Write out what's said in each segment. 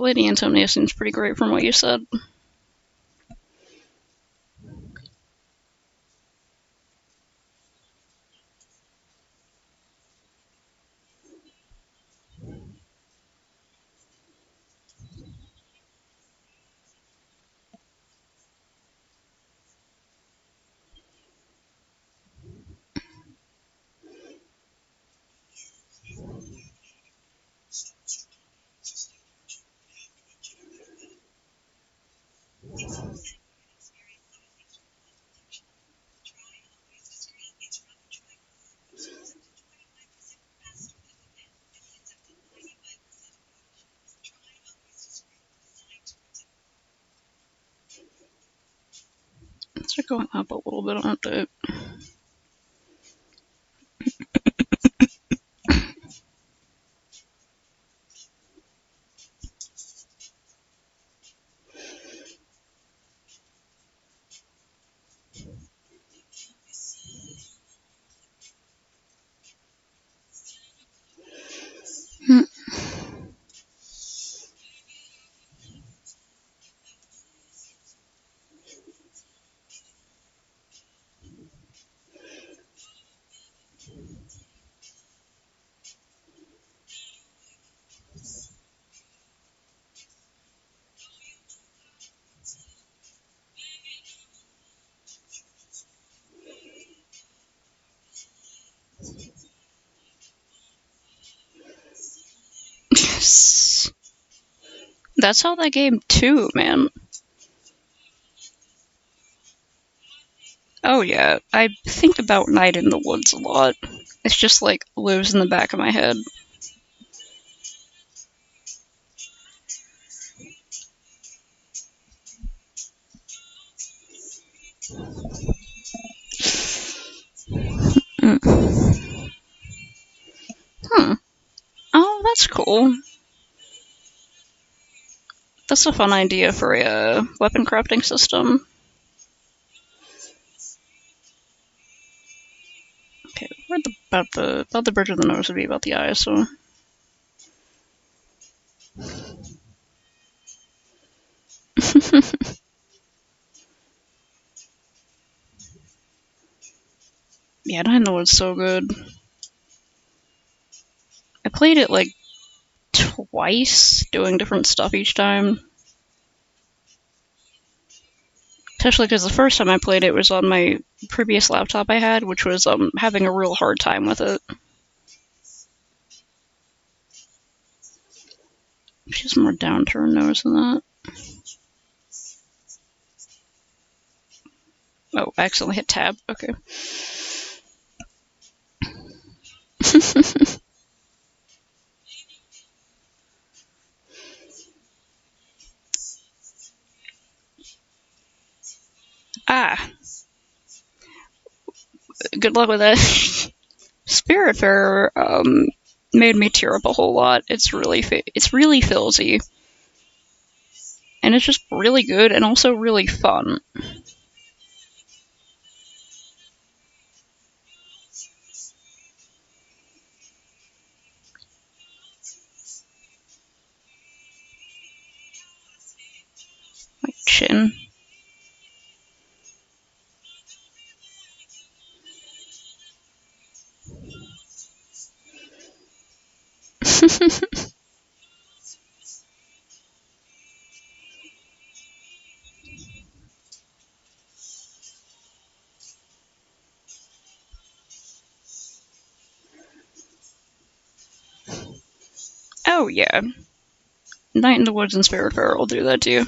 Lady Antonia seems pretty great from what you said. Let's start going up a little bit on it. That's how that game too, man. Oh yeah, I think about Night in the Woods a lot. It's just like lives in the back of my head. Oh, that's cool. That's a fun idea for a weapon crafting system. Okay, where about the bridge of the nose would be about the eyes, so. Yeah, Night in the Woods so good. I played it like twice, doing different stuff each time. Especially because the first time I played it was on my previous laptop I had, which was having a real hard time with it. She's more down to her nose than that. Oh, I accidentally hit tab. Okay. Ah. Good luck with that. Spiritfarer made me tear up a whole lot. It's really filzy. And it's just really good and also really fun. My chin. Oh yeah. Night in the Woods and Spiritfarer will do that to you.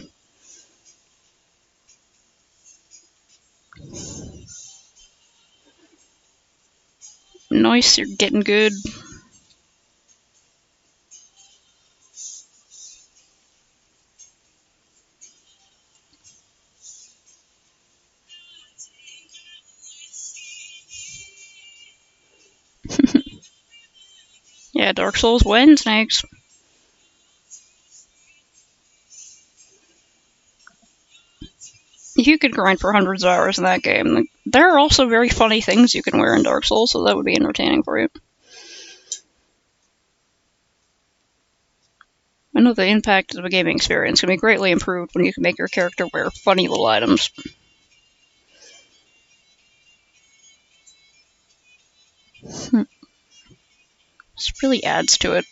Nice, you're getting good. Yeah, Dark Souls wins, next. You could grind for hundreds of hours in that game. There are also very funny things you can wear in Dark Souls, so that would be entertaining for you. know the impact of a gaming experience can be greatly improved when you can make your character wear funny little items. This really adds to it.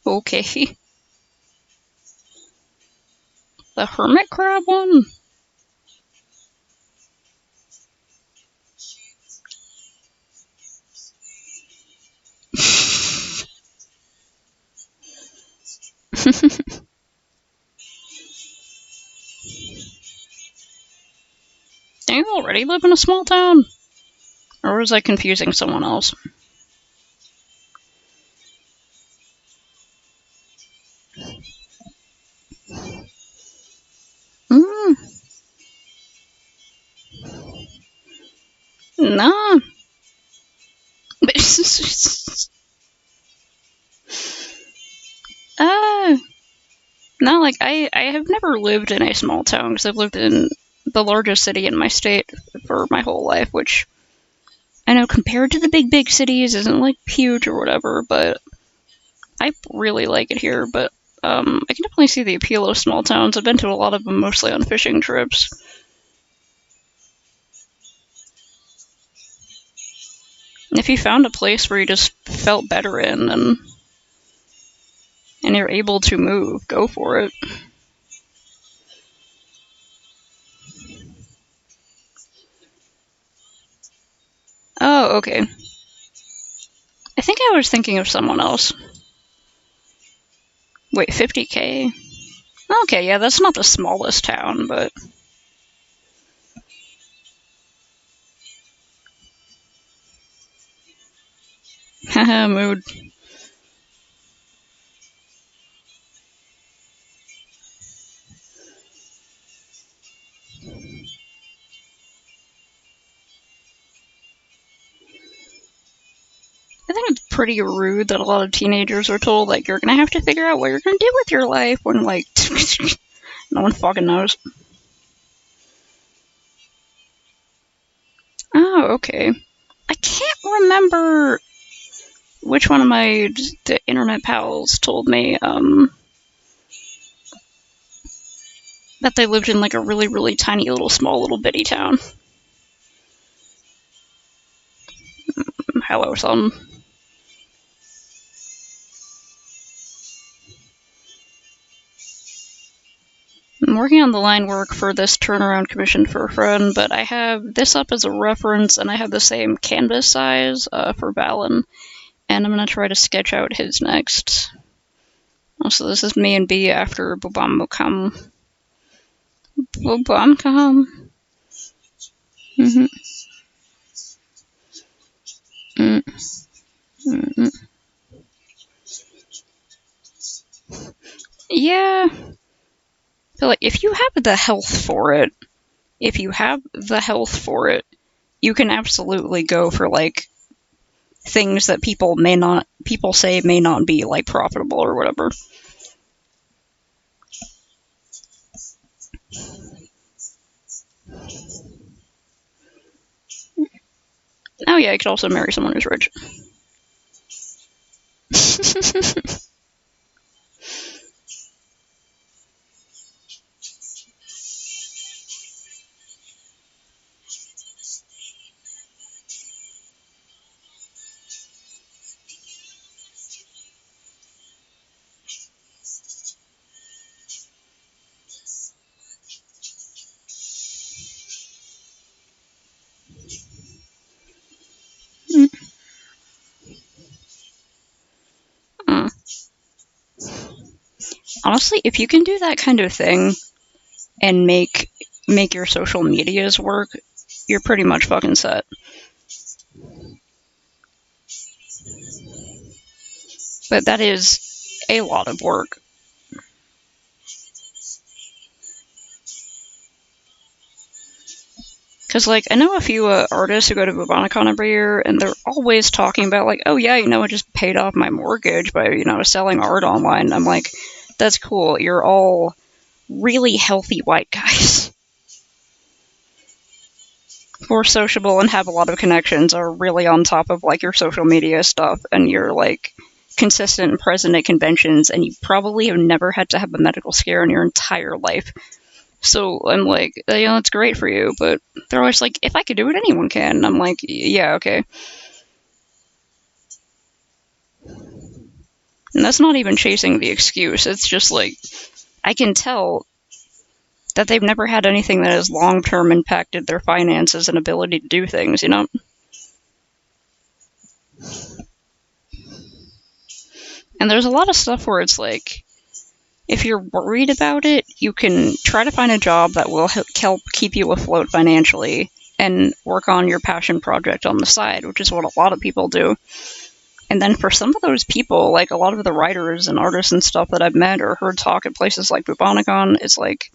Okay. The hermit crab one? Do you already live in a small town? Or was I confusing someone else? Mm. Nah. uh, no, like, I have never lived in a small town, because I've lived in the largest city in my state for my whole life, which I know compared to the big cities isn't, like, huge or whatever, but I really like it here, but I can definitely see the appeal of small towns. I've been to a lot of them, mostly on fishing trips. If you found a place where you just felt better in and you're able to move, go for it. Oh, okay. I think I was thinking of someone else. Wait, 50k? Okay, yeah, that's not the smallest town, but... Haha, mood. I think it's pretty rude that a lot of teenagers are told, like, you're gonna have to figure out what you're gonna do with your life when, like, no one fucking knows. Oh, okay. I can't remember which one of the internet pals told me, that they lived in, like, a really, really tiny little, small little bitty town. Hello, son. I'm working on the line work for this turnaround commission for a friend, but I have this up as a reference, and I have the same canvas size for Valen, and I'm going to try to sketch out his next. Also, this is me and B after Bubamukam. Bubamukam. Yeah. I feel like if you have the health for it, you can absolutely go for, like, things that people say may not be, like, profitable or whatever. Oh yeah, I could also marry someone who's rich. Honestly, if you can do that kind of thing and make your social medias work, you're pretty much fucking set. But that is a lot of work. Because, like, I know a few artists who go to Bubonicon every year, and they're always talking about, like, oh yeah, I just paid off my mortgage by, selling art online. I'm like, that's cool. You're all really healthy white guys. who are sociable and have a lot of connections are really on top of like your social media stuff, and you're like consistent and present at conventions, and you probably have never had to have a medical scare in your entire life. So I'm like, it's great for you, but they're always like, if I could do it, anyone can. And I'm like, yeah, okay. And that's not even chasing the excuse. It's just like, I can tell that they've never had anything that has long-term impacted their finances and ability to do things, you know? And there's a lot of stuff where it's like, if you're worried about it, you can try to find a job that will help keep you afloat financially and work on your passion project on the side, which is what a lot of people do. And then for some of those people, like a lot of the writers and artists and stuff that I've met or heard talk at places like Bubonicon, it's like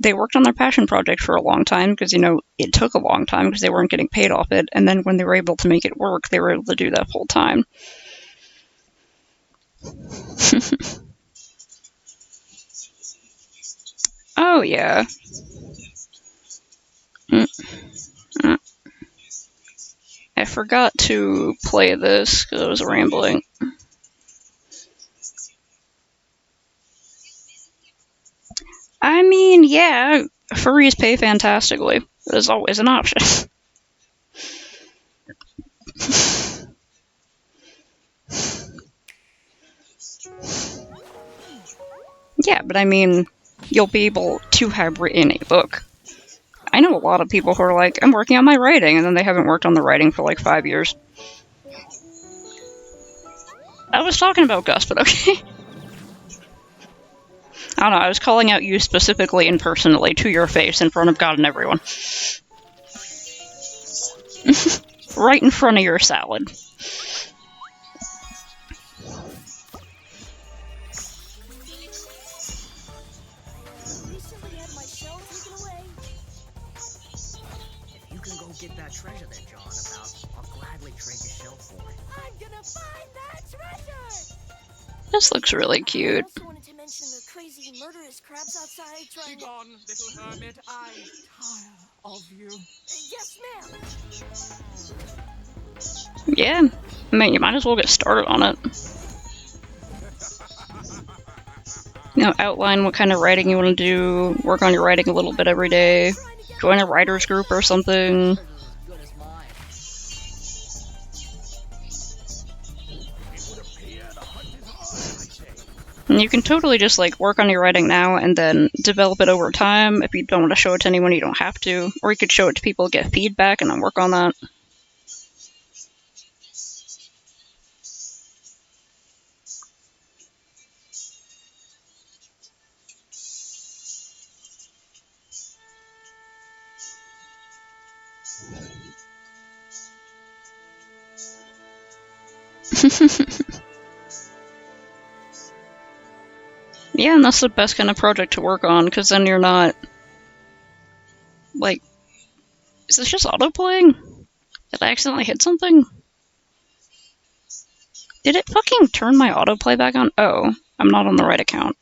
they worked on their passion project for a long time because, it took a long time because they weren't getting paid off it. And then when they were able to make it work, they were able to do that full time. Oh, yeah. I forgot to play this because I was rambling. I mean, yeah, furries pay fantastically. There's always an option. Yeah, but I mean, you'll be able to have written a book. I know a lot of people who are like, I'm working on my writing, and then they haven't worked on the writing for like 5 years. I was talking about Gus, but okay. I don't know, I was calling out you specifically and personally to your face in front of God and everyone. Right in front of your salad. Get that treasure that John about, I'll gladly trade your shell for it. I'm gonna find that treasure! This looks really cute. I also wanted to mention the crazy murderous crabs outside trying to... Begone, little hermit, I tire of you. Yes, ma'am! Yeah, I mean, you might as well get started on it. Outline what kind of writing you want to do, work on your writing a little bit every day, join a writer's group or something. And you can totally just like work on your writing now and then develop it over time. If you don't want to show it to anyone, you don't have to. Or you could show it to people, get feedback, and then work on that. Yeah, and that's the best kind of project to work on, because then you're not... Like... Is this just auto-playing? Did I accidentally hit something? Did it fucking turn my autoplay back on? Oh, I'm not on the right account.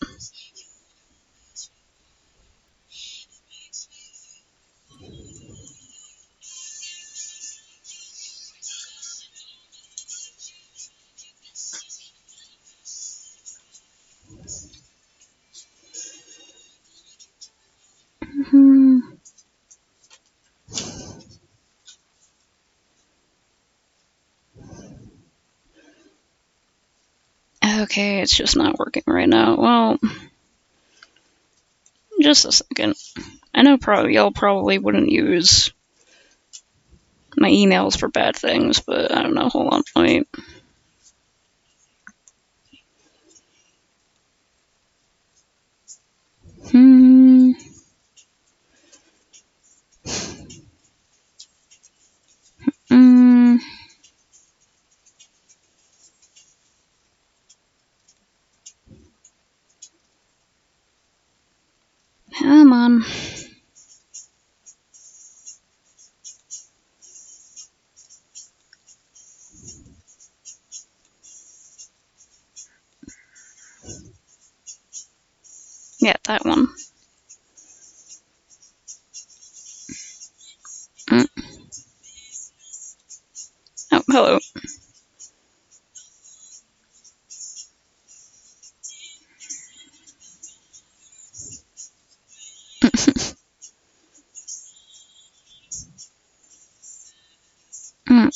Okay, it's just not working right now. Well, just a second. I know y'all probably wouldn't use my emails for bad things, but I don't know. Hold on, let me... Come on. Yeah, that one. hello. Mm.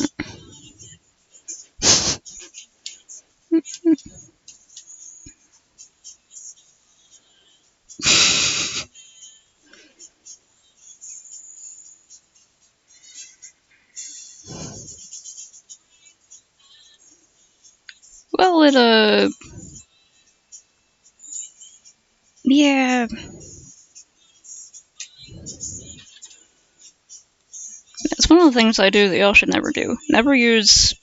Well, yeah. It's one of the things I do that y'all should never do. Never use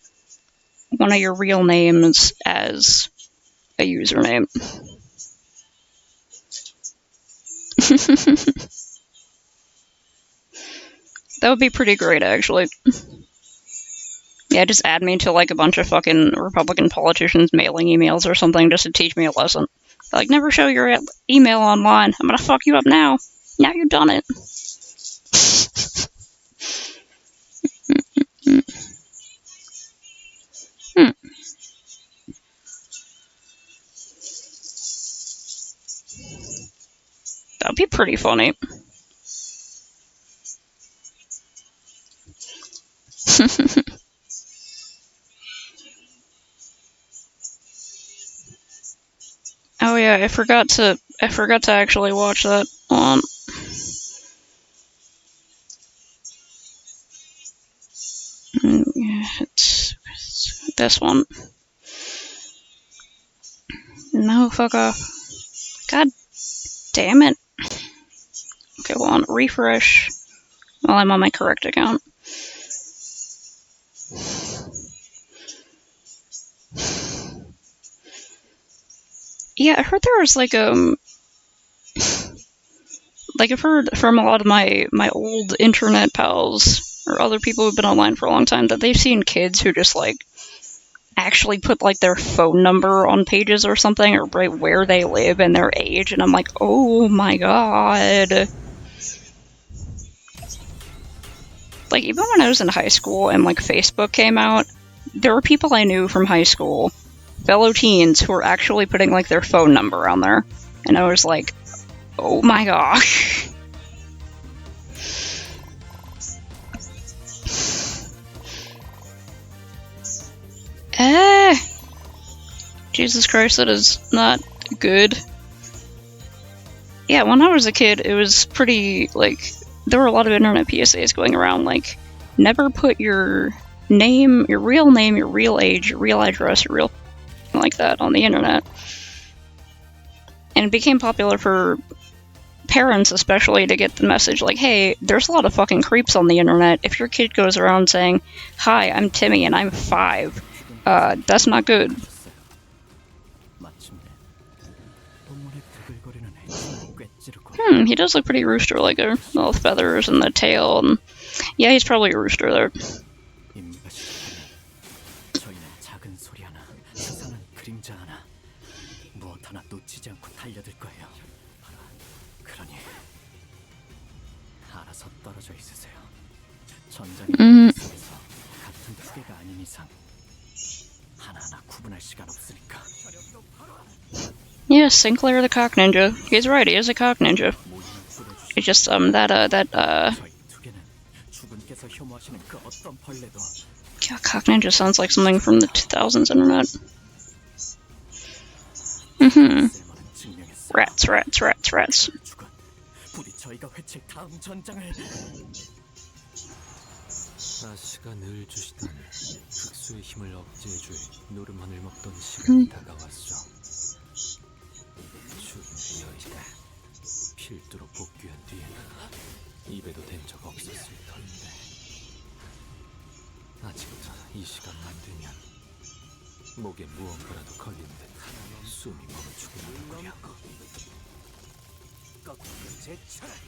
one of your real names as a username. That would be pretty great, actually. Yeah, just add me to like a bunch of fucking Republican politicians mailing emails or something just to teach me a lesson. Like, never show your email online. I'm gonna fuck you up now. Now you've done it. Hmm. That'd be pretty funny. Oh yeah, I forgot to actually watch that on. It's this one. No, fuck off. God damn it. Okay, hold on. Refresh while I'm on my correct account. Yeah, I heard there was like I've heard from a lot of my old internet pals or other people who've been online for a long time that they've seen kids who just like actually put like their phone number on pages or something, or right where they live and their age, and I'm like, oh my god. Like, even when I was in high school and like Facebook came out, there were people I knew from high school, fellow teens, who were actually putting like their phone number on there, and I was like, oh my gosh. Jesus Christ, that is not good. Yeah, when I was a kid, it was pretty, like, there were a lot of internet PSAs going around, like, never put your name, your real age, your real address, your real like that on the internet. And it became popular for parents especially to get the message like, hey, there's a lot of fucking creeps on the internet. If your kid goes around saying, hi, I'm Timmy and I'm 5, that's not good. He does look pretty rooster-like there. All the feathers and the tail, and yeah, he's probably a rooster there. Yeah, Sinclair the Cock Ninja. He's right, he is a cock ninja. It's just, yeah, Cock Ninja sounds like something from the 2000s internet. Rats. 아씨가 늘 주시던 특수의 힘을 억제해줄 노름만을 먹던 시간이 다가왔어. 죽은 여인가 필두로 복귀한 뒤에는 입에도 댄 적 없었을 터인데 아직도 이 시간만 되면 목에 무언가라도 걸린 듯 숨이 멈추고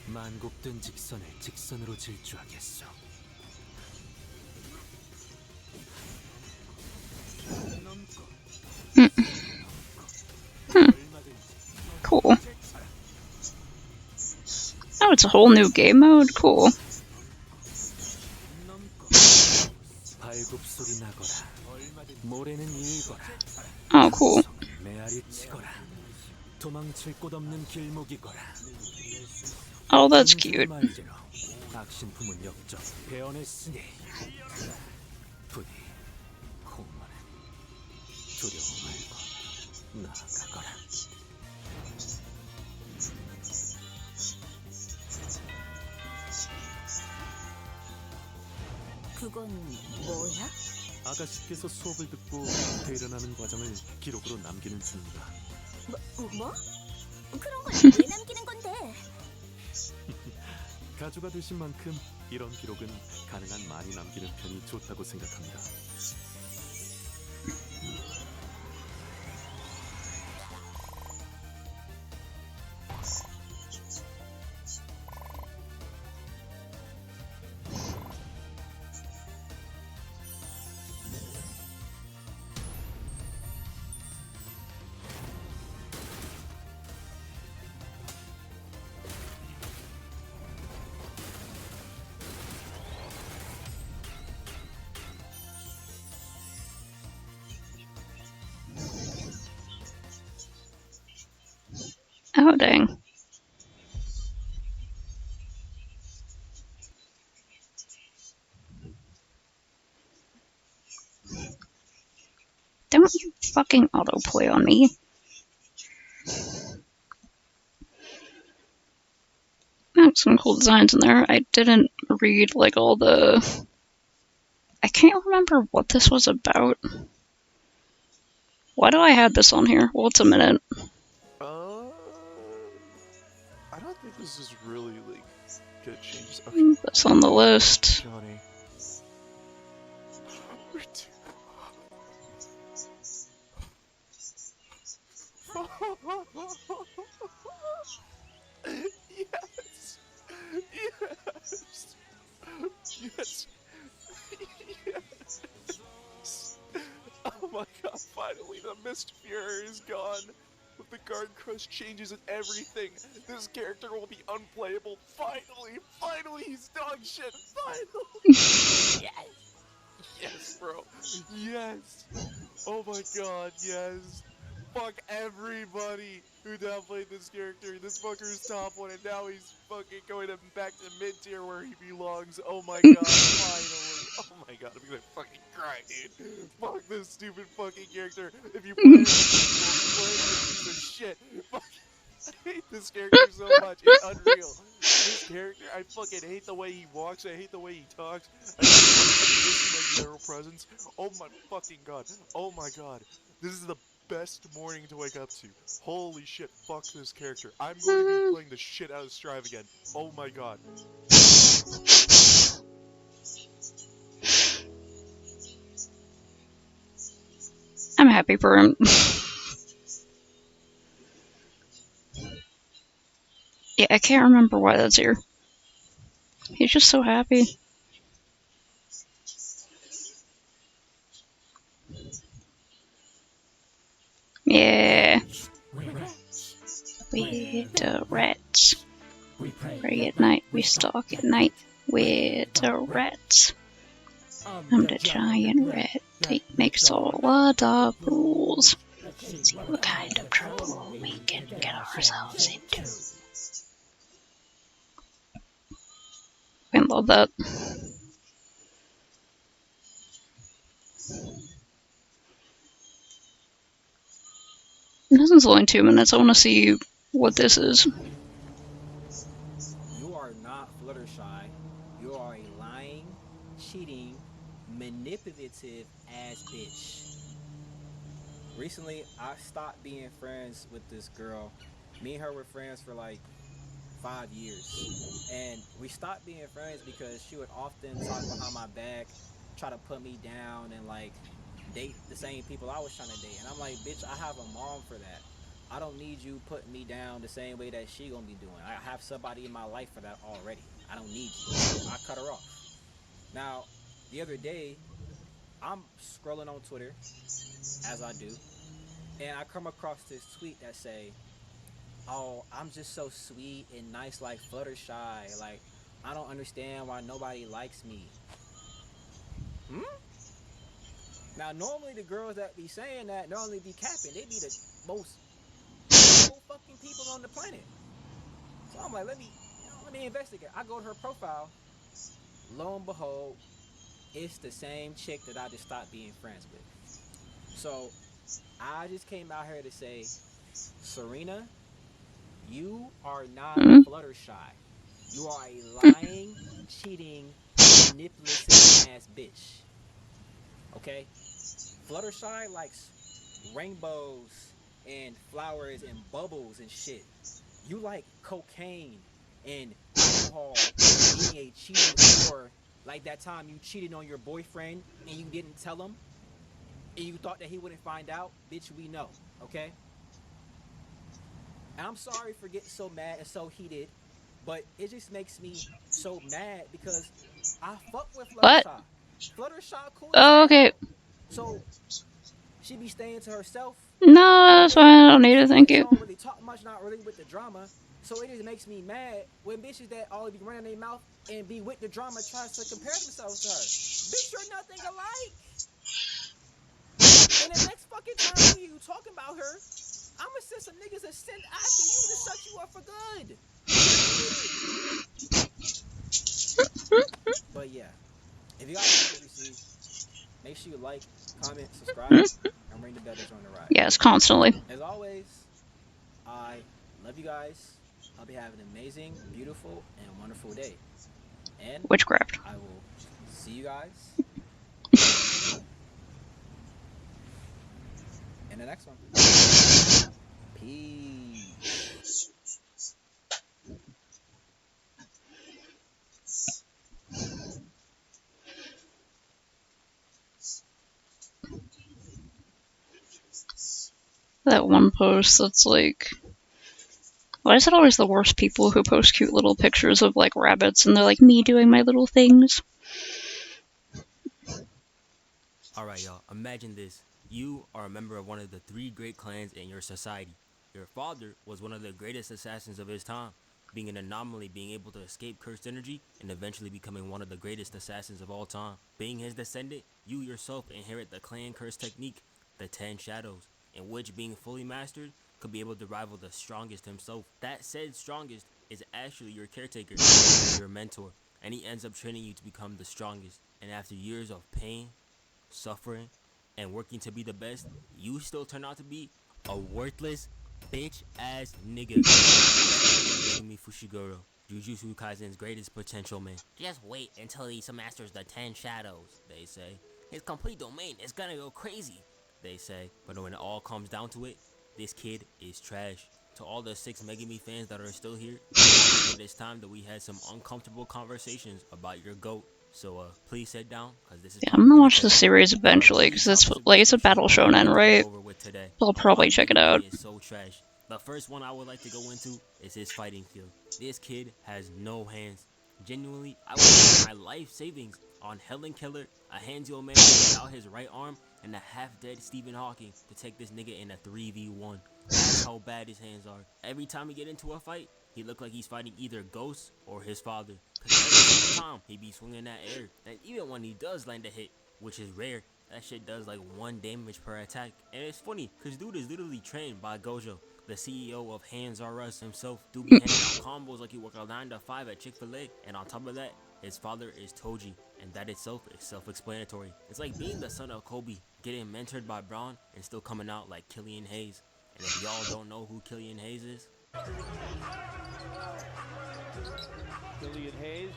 만곡된 직선을 직선으로 질주하겠어. Cool. Oh, it's a whole new game mode? Cool. 발굽 소리 나고 모래는 일거라. Oh, cool. 메아리 치거라. 도망칠 곳 없는 길목이거라. Oh, that's cute. 말대로 악신품은 역적 베어냈으니 부디 공문은 두려워 말고 나아가거라. 그건 뭐야? 아가씨께서 수업을 듣고 대련하는 과정을 기록으로 남기는 중입니다. 뭐? 그런 걸 왜 남기는 건데? 가주가 되신 만큼 이런 기록은 가능한 많이 남기는 편이 좋다고 생각합니다. Oh, dang. Don't you fucking autoplay on me. Some cool designs in there. I didn't read, like, all the... I can't remember what this was about. Why do I have this on here? Well, it's a minute. I don't think this is really, like, good changes. Okay, That's on the list. Johnny. Yes! Yes! Yes! Yes! Oh my god, finally the Mist Fury is gone! With the Guard Crush changes and everything, this character will be unplayable. Finally! Finally he's dog shit! Finally! Yes! Yes, bro! Yes! Oh my god, yes! Fuck everybody who downplayed this character. This fucker is top one, and now he's fucking going back to mid tier where he belongs. Oh my god, finally! Oh my god, I'm gonna fucking cry, dude. Fuck this stupid fucking character. If you play him, play him, you piece of shit. Fuck. I hate this character so much. It's unreal. This character, I fucking hate the way he walks. I hate the way he talks. I hate his general presence. Oh my fucking god. Oh my god. This is the best morning to wake up to. Holy shit, fuck this character. I'm going to be playing the shit out of Strive again. Oh my god. I'm happy for him. Yeah, I can't remember why that's here. He's just so happy. Yeah. We the rats. Pray at night, we stalk at night. We're the rats. I'm the giant rat. He makes all of the rules. See what kind of trouble we can get ourselves into. I love that. This is only 2 minutes. I want to see what this is. You are not Fluttershy. You are a lying, cheating, manipulative ass bitch. Recently, I stopped being friends with this girl. Me and her were friends for like 5 years. And we stopped being friends because she would often talk behind my back, try to put me down, and like date the same people I was trying to date. And I'm like, bitch, I have a mom for that. I don't need you putting me down the same way that she gonna be doing. I have somebody in my life for that already. I don't need you. So I cut her off. Now, the other day, I'm scrolling on Twitter, as I do, and I come across this tweet that say, oh, I'm just so sweet and nice like Fluttershy. Like, I don't understand why nobody likes me. Now, normally the girls that be saying that normally be capping. They be the most cool fucking people on the planet. So I'm like, let me investigate. I go to her profile. Lo and behold, it's the same chick that I just stopped being friends with. So I just came out here to say, Serena, you are not Mhm. Fluttershy. You are a lying, cheating, manipulative ass bitch. Okay? Fluttershy likes rainbows and flowers and bubbles and shit. You like cocaine and alcohol and being a cheating whore. Like that time you cheated on your boyfriend and you didn't tell him and you thought that he wouldn't find out. Bitch, we know, okay? And I'm sorry for getting so mad and so heated, but it just makes me so mad because I fuck with What? Fluttershy. Fluttershy cool as Oh, hell. okay. So she be staying to herself No, for that's me. fine. I don't need it. She Thank really you. don't really talk much, not really with the drama. So it just makes me mad when bitches that all be running their mouth and be with the drama tries to compare themselves to her. Bitch, you're nothing alike. And the next fucking time me and you talking about her, I'ma send some niggas to send after you to shut you up for good. Period. But yeah, if you guys like what you see, make sure you like, comment, subscribe, and ring the bell to join the ride. Yes, constantly. As always, I love you guys. Hope you have an amazing, beautiful, and wonderful day. And Witchcraft. I will see you guys in the next one. Peace. That one post that's like, why is it always the worst people who post cute little pictures of like rabbits and they're like me doing my little things? Alright, y'all, imagine this. You are a member of one of the 3 great clans in your society. Your father was one of the greatest assassins of his time, being an anomaly, being able to escape cursed energy, and eventually becoming one of the greatest assassins of all time. Being his descendant, you yourself inherit the clan curse technique, the 10 Shadows, in which, being fully mastered, could be able to rival the strongest himself. That said strongest is actually your caretaker, your mentor, and he ends up training you to become the strongest. And after years of pain, suffering, and working to be the best, you still turn out to be a worthless, bitch-ass nigga. Megumi Fushiguro, Jujutsu Kaisen's greatest potential man. Just wait until he masters the 10 Shadows, they say. His complete domain is gonna go crazy, they say. But when it all comes down to it, this kid is trash. To all the 6 Megumi fans that are still here, I think it is time that we had some uncomfortable conversations about your GOAT. So please sit down, because this is Yeah, I'm gonna probably watch the series eventually because it's like it's a battle shonen, right? I'll probably check it out. Is so trash. The first one I would like to go into is his fighting skill. This kid has no hands. Genuinely, I would put my life savings on Helen Keller, a Hanzo man without his right arm, and a half-dead Stephen Hawking to take this nigga in a 3v1. That's how bad his hands are. Every time he get into a fight, he look like he's fighting either Ghost or his father. Cause every single time he be swinging that air. And even when he does land a hit, which is rare, that shit does like 1 damage per attack. And it's funny, cause dude is literally trained by Gojo, the CEO of Hands R Us himself. Dude be handing out combos like he work a 9 to 5 at Chick-fil-A. And on top of that, his father is Toji, and that itself is self-explanatory. It's like being the son of Kobe, getting mentored by Braun, and still coming out like Killian Hayes. And if y'all don't know who Killian Hayes is, Killian Hayes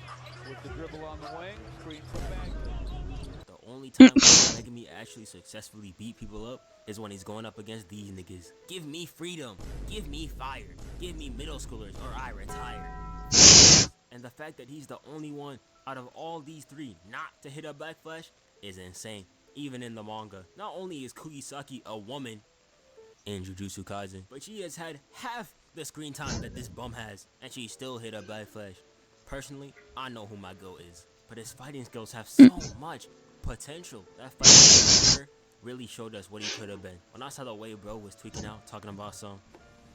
with the dribble on the wing, screen from back. the only time Megumi actually successfully beat people up is when he's going up against these niggas. Give me freedom, give me fire, give me middle schoolers or I retire. And the fact that he's the only one out of all these 3 not to hit a backflash is insane. Even in the manga, not only is Kugisaki a woman in Jujutsu Kaisen, but she has had half the screen time that this bum has, and she still hit a backflash. Personally, I know who my GOAT is, but his fighting skills have so much potential. That fight really showed us what he could have been. When I saw the way bro was tweaking out, talking about some,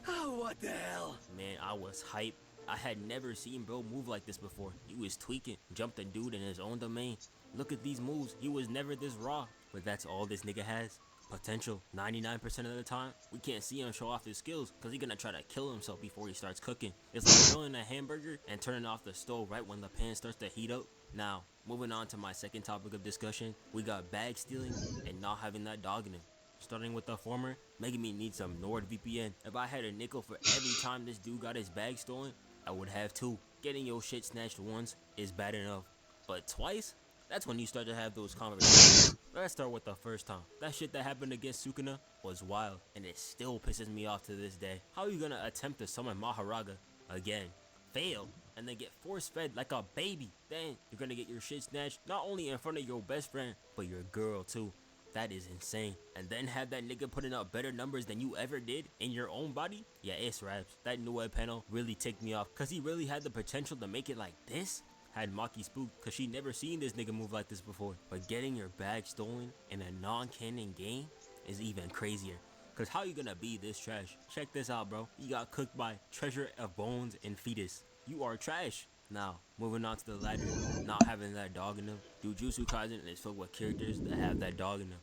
oh, what the hell? Man, I was hyped. I had never seen bro move like this before. He was tweaking, jumped a dude in his own domain. Look at these moves. He was never this raw. but that's all this nigga has. Potential. 99% of the time, we can't see him show off his skills because he's gonna try to kill himself before he starts cooking. It's like grilling a hamburger and turning off the stove right when the pan starts to heat up. Now, moving on to my second topic of discussion, we got bag stealing and not having that dog in him. Starting with the former, making me need some NordVPN. If I had a nickel for every time this dude got his bag stolen, I would have two. Getting your shit snatched once is bad enough, but twice? That's when you start to have those conversations. Let's start with the first time. That shit that happened against Sukuna was wild, and it still pisses me off to this day. How are you gonna attempt to summon Maharaga again, fail, and then get force-fed like a baby? Then you're gonna get your shit snatched not only in front of your best friend, but your girl too. That is insane. And then have that nigga putting up better numbers than you ever did in your own body? Yeah, it's raps. That new web panel really ticked me off, cause he really had the potential to make it like this. Had Maki spooked cause she never seen this nigga move like this before. But getting your bag stolen in a non-canon game is even crazier. Cause how you gonna be this trash? Check this out, bro. You got cooked by Treasure of Bones and Fetus. You are trash. Now, moving on to the ladder, not having that dog in them. Jujutsu Kaisen is filled with characters that have that dog in them.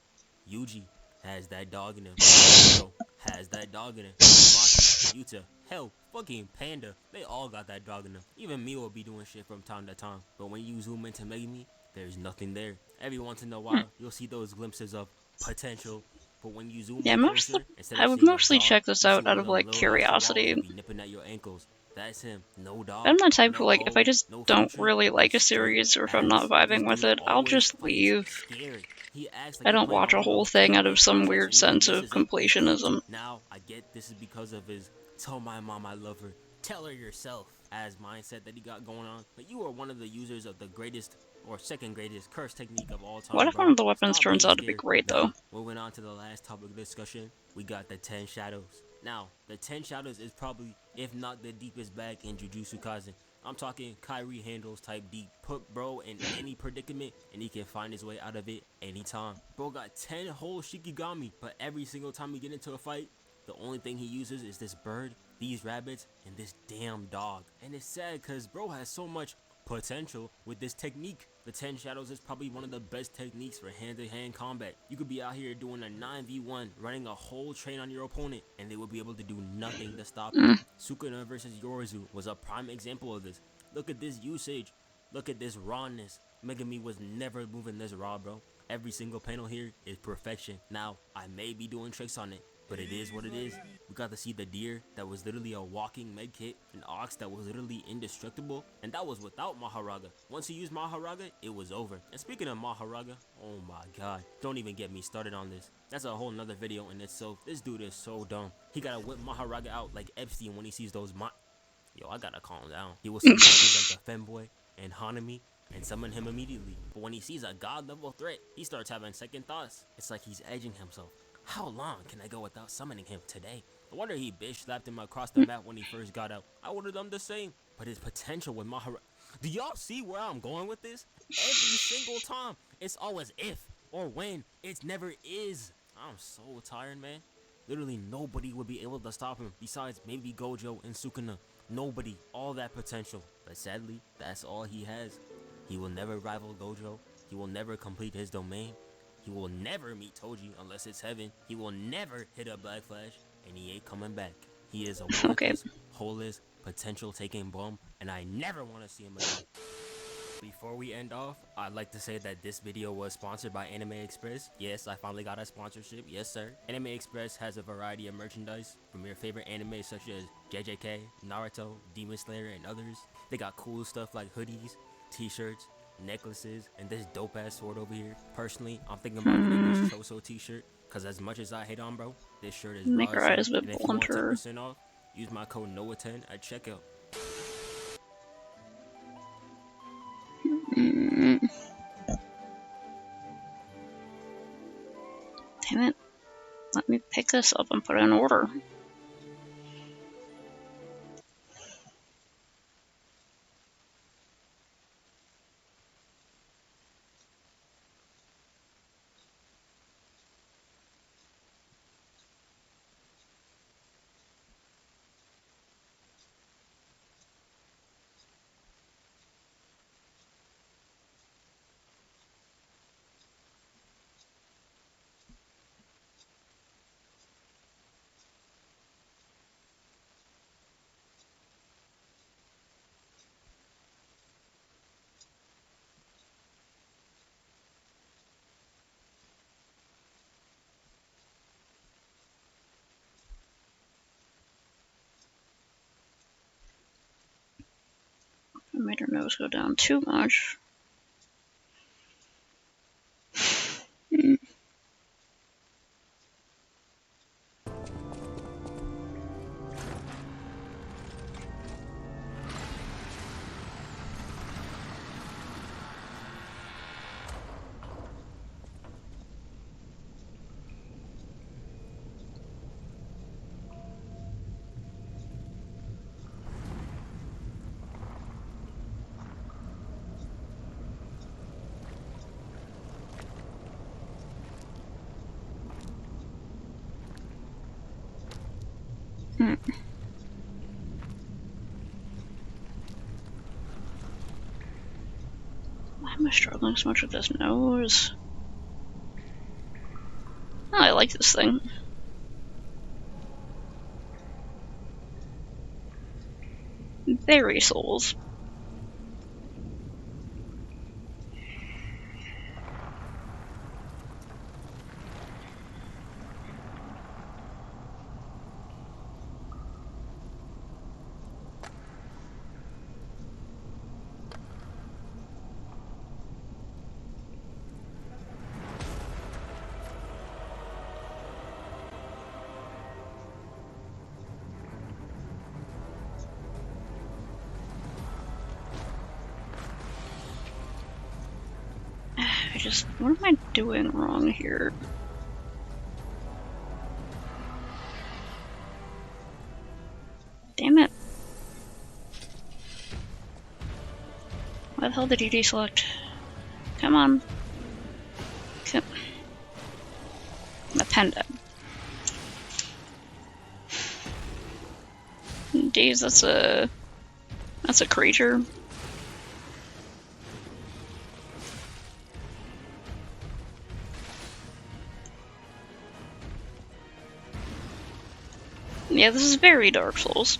Yuji has that dog in him. Naruto has that dog in him. Maki, Yuta, hell, fucking Panda, they all got that dog in them. Even me will be doing shit from time to time. But when you zoom into Megumi, there's nothing there. Every once in a while, you'll see those glimpses of potential. But when you zoom Yeah, in closer, instead I of would seeing a mostly dog, check this you see out out one of of them like little ass chihuahuas curiosity. that be nipping at your ankles. That's him. No dog. I'm the type No who, like, if I goal, just no don't future, really like a just straight series or if I'm ass. not This vibing with dude it, I'll always just fights leave. scared. He acts like I he don't playing watch one a of whole those thing out anime of some contracts weird and when he sense of messes up, they cook him. completionism. Now, I get this is because of his tell my mom I love her, tell her yourself as mindset that he got going on. But you are one of the users of the greatest or second greatest curse technique of all What time, if one bro. of the weapons Stop turns being out to be scared. great, though? Now, moving on to the last topic of discussion, we got the 10 Shadows. Now, the 10 Shadows is probably, if not the deepest bag in Jujutsu Kaisen. I'm talking Kyrie handles type deep. Put bro in any predicament and he can find his way out of it anytime. Bro got 10 whole Shikigami, but every single time we get into a fight, the only thing he uses is this bird, these rabbits, and this damn dog. And it's sad cause bro has so much potential with this technique. The 10 Shadows is probably one of the best techniques for hand-to-hand combat. You could be out here doing a 9v1, running a whole train on your opponent, and they would be able to do nothing to stop you. Sukuna versus Yorozu was a prime example of this. Look at this usage. Look at this rawness. Megumi was never moving this raw, bro. Every single panel here is perfection. Now, I may be doing tricks on it, but it is what it is. We got to see the deer that was literally a walking medkit, an ox that was literally indestructible, and that was without Maharaga. Once he used Maharaga, it was over. And speaking of Maharaga, oh my god, don't even get me started on this. That's a whole nother video in itself. This dude is so dumb. He gotta whip Maharaga out like Epstein when he sees those Yo, I gotta calm down. He will see monsters like the Femboy and Hanami and summon him immediately. But when he sees a god level threat, he starts having second thoughts. It's like he's edging himself. How long can I go without summoning him today? No wonder he bitch slapped him across the map when he first got out. I would've done the same. But his potential with Maharaga. Do y'all see where I'm going with this? Every single time, it's always if or when. It's never is. I'm so tired, man. Literally nobody would be able to stop him besides maybe Gojo and Sukuna. Nobody. All that potential. But sadly, that's all he has. He will never rival Gojo. He will never complete his domain. He will never meet Toji unless it's heaven. He will never hit a Black Flash. And he ain't coming back. He is a worthless, holeless, potential-taking bum. And I never want to see him again. Before we end off, I'd like to say that this video was sponsored by Anime Express. Yes, I finally got a sponsorship. Yes, sir. Anime Express has a variety of merchandise from your favorite anime such as JJK, Naruto, Demon Slayer, and others. They got cool stuff like hoodies, t-shirts, necklaces, and this dope-ass sword over here. Personally, I'm thinking about getting this Choso t-shirt because as much as I hate on bro, this shirt is Make raw your as eyes a shit. bit And if you want blunter. 10% off, use my code NOAH10 at checkout. Damn it. Let me pick this up and put it in order. made her nose go down too much. Hmm. Hmm. Why am I struggling so much with this nose? Oh, I like this thing. Very Souls. What am I doing wrong here? Damn it. Why the hell did you deselect? Come on. Come. Appendix. Geez, that's a creature. Yeah, this is very Dark Souls.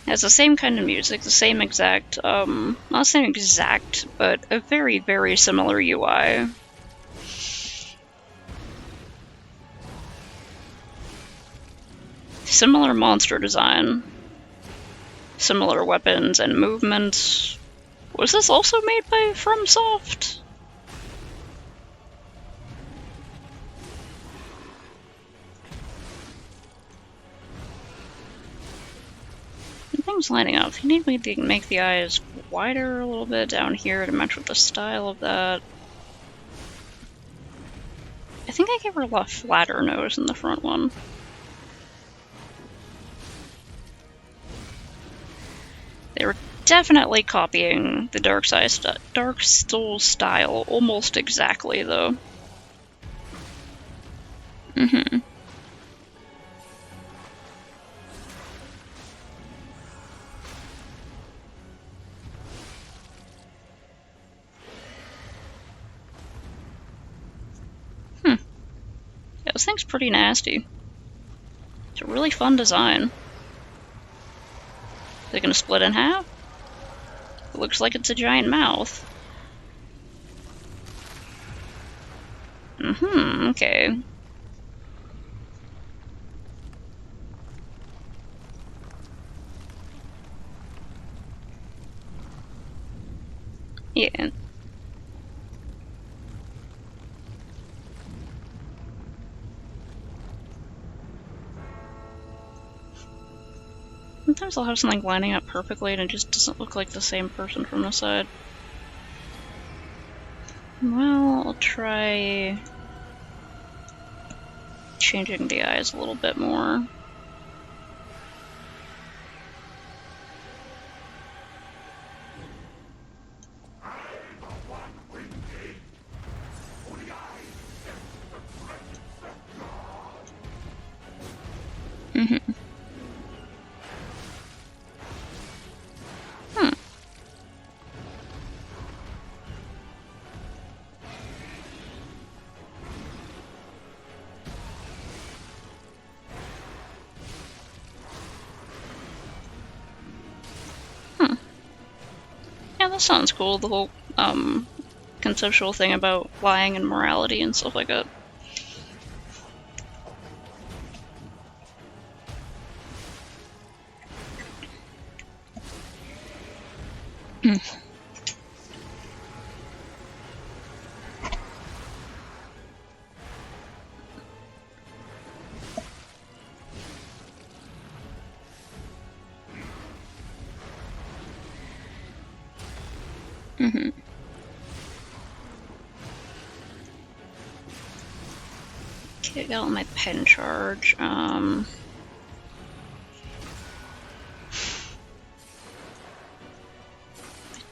It has the same kind of music, the same exact, not same exact, but a very, very similar UI. Similar monster design. Similar weapons and movements. Was this also made by FromSoft? Things lining up. You need me to make the eyes wider a little bit down here to match with the style of that. I think I gave her a lot flatter nose in the front one. They were definitely copying the Dark Souls style almost exactly, though. Mm-hmm. Yeah, this thing's pretty nasty. It's a really fun design. Is it gonna split in half? It looks like it's a giant mouth. Mm-hmm, okay. Yeah. Sometimes I'll have something lining up perfectly and it just doesn't look like the same person from the side. Well, I'll try changing the eyes a little bit more. Mm-hmm. Yeah, that sounds cool, the whole, conceptual thing about lying and morality and stuff like that. Mm-hmm. Okay, I got my pen charge. I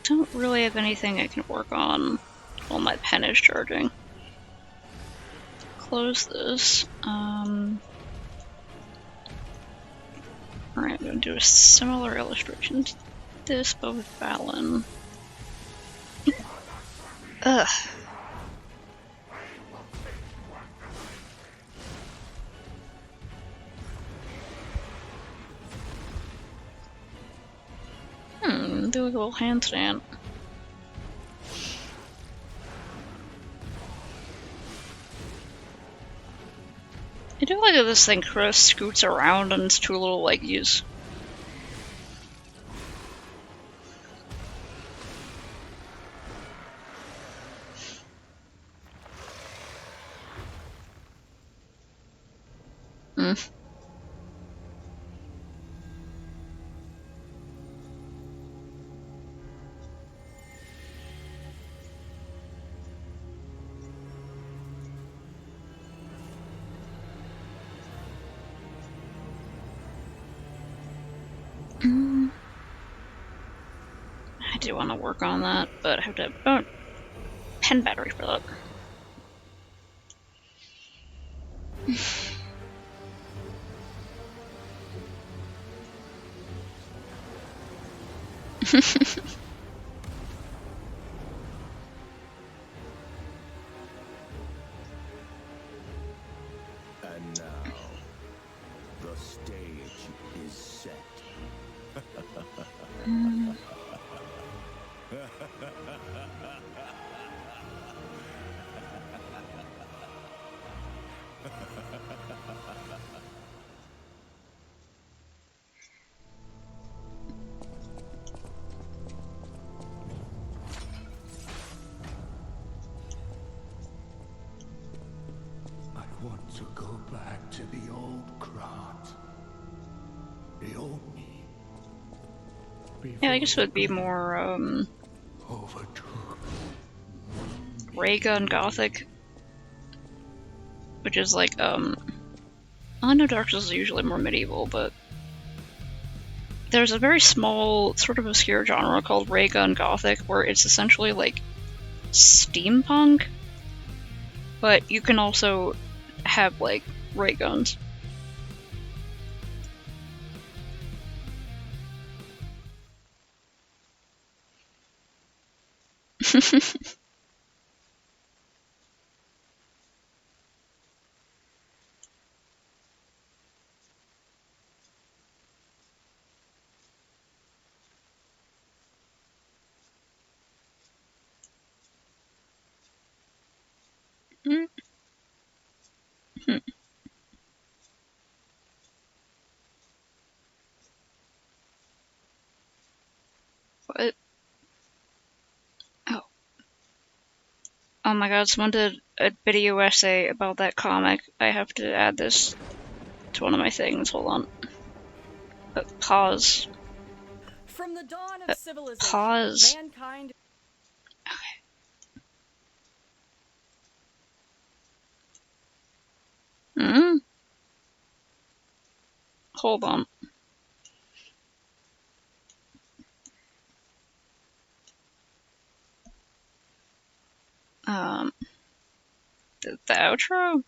don't really have anything I can work on while my pen is charging. Close this. Alright, I'm gonna do a similar illustration to this, but with Valen. Ugh. Do a little handstand. I do like that this thing Chris scoots around on its two little leggies. I do want to work on that, but I have to have pen battery for that. And now, the stage is set. I want to go back to the old Krat. The old me. Yeah, I guess it would be more, Overtook. ray gun gothic. Which is like, I know Dark Souls is usually more medieval, but there's a very small, sort of obscure genre called ray gun gothic, where it's essentially like steampunk, but you can also have like ray guns. What? Oh. Oh my god, someone did a video essay about that comic. I have to add this to one of my things. Hold on. Pause. From the dawn of civilization, Pause. mankind. Hold on. The outro?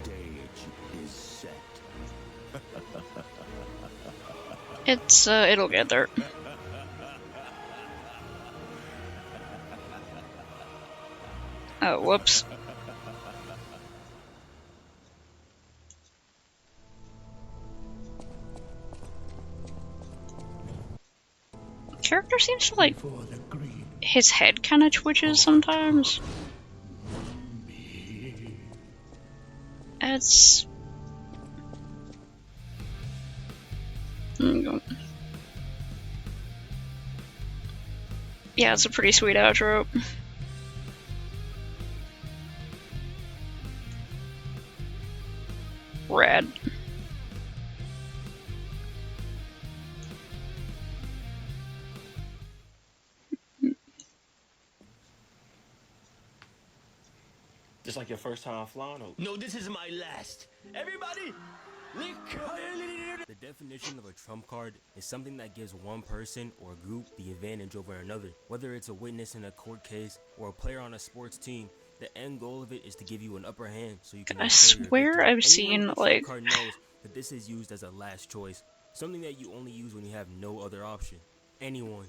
Stage is set. It'll get there. Oh, whoops. Character seems to like his head kind of twitches sometimes. Yeah, it's a pretty sweet outro. Rad. Just like your first time flying? No, this is my last. Everybody, the definition of a trump card is something that gives one person or group the advantage over another. Whether it's a witness in a court case or a player on a sports team, the end goal of it is to give you an upper hand so you can I ensure your swear victory. I've Anyone seen, with a like... trump card knows that this is used as a last choice. Something that you only use when you have no other option. Anyone.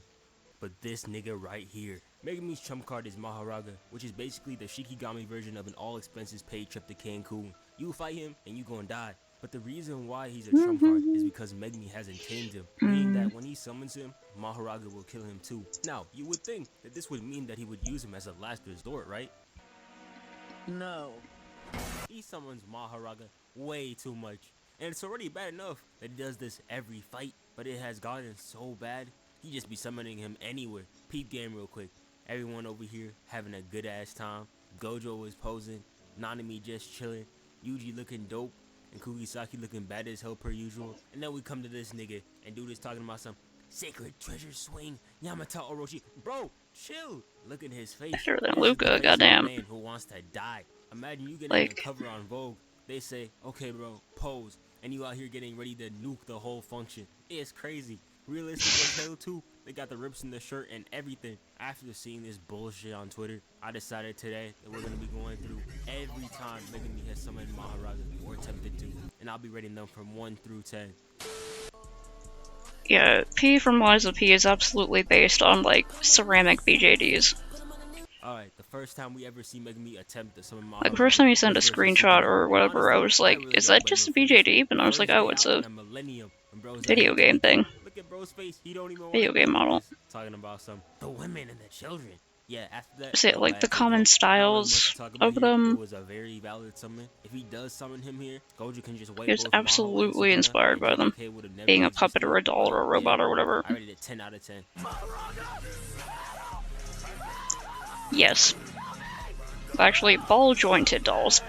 But this nigga right here. Megami's trump card is Maharaga, which is basically the Shikigami version of an all-expenses-paid trip to Cancun. You fight him and you gonna die. But the reason why he's a trump card is because Megami hasn't tamed him, meaning that when he summons him, Maharaga will kill him too. Now, you would think that this would mean that he would use him as a last resort, right? No. He summons Maharaga way too much. And it's already bad enough that he does this every fight, but it has gotten so bad, he just be summoning him anywhere. Peep game real quick. Everyone over here having a good ass time. Gojo is posing, Nanami just chilling, Yuji looking dope, and Kugisaki looking bad as hell per usual. And then we come to this nigga, and dude is talking about some sacred treasure swing, Yamata Orochi. Bro, chill. Look at his face. Better than This is the Luca, face of a goddamn. man who wants to die. Imagine you getting Like- a cover on Vogue. They say, okay, bro, pose. And you out here getting ready to nuke the whole function. It's crazy. Realistic as hell, too. They got the rips in the shirt and everything. After seeing this bullshit on Twitter, I decided today that we're going to be going through every time Megami has summoned Maharaga or attempted to. And I'll be rating them from 1 through 10. Yeah, P from Lies of P is absolutely based on, like, ceramic BJDs. Alright, the first time we ever see Megami attempt to summon Maharaga. Like, the first time you sent a was versus screenshot Sukuna. or whatever, I was like, really is don't that blame just a him for this. BJD? But I was like, First oh, day it's out a in a millennium, and bro's like, video game thing. Look at bro's face. He don't even Video wanna game do model. this. Talking about the women and the children. Yeah, after that. Is it, no like, the bad common thing, though. Not really much styles to talk about of here. them? It was a very valid summon. If he does summon him here, Gojo can just wipe He was both Maho and absolutely Sukuna, inspired and by them. JJK would have never Being a puppet existed. or a doll or a robot or whatever. I rated it 10 out of 10. Yes. Actually, ball-jointed dolls.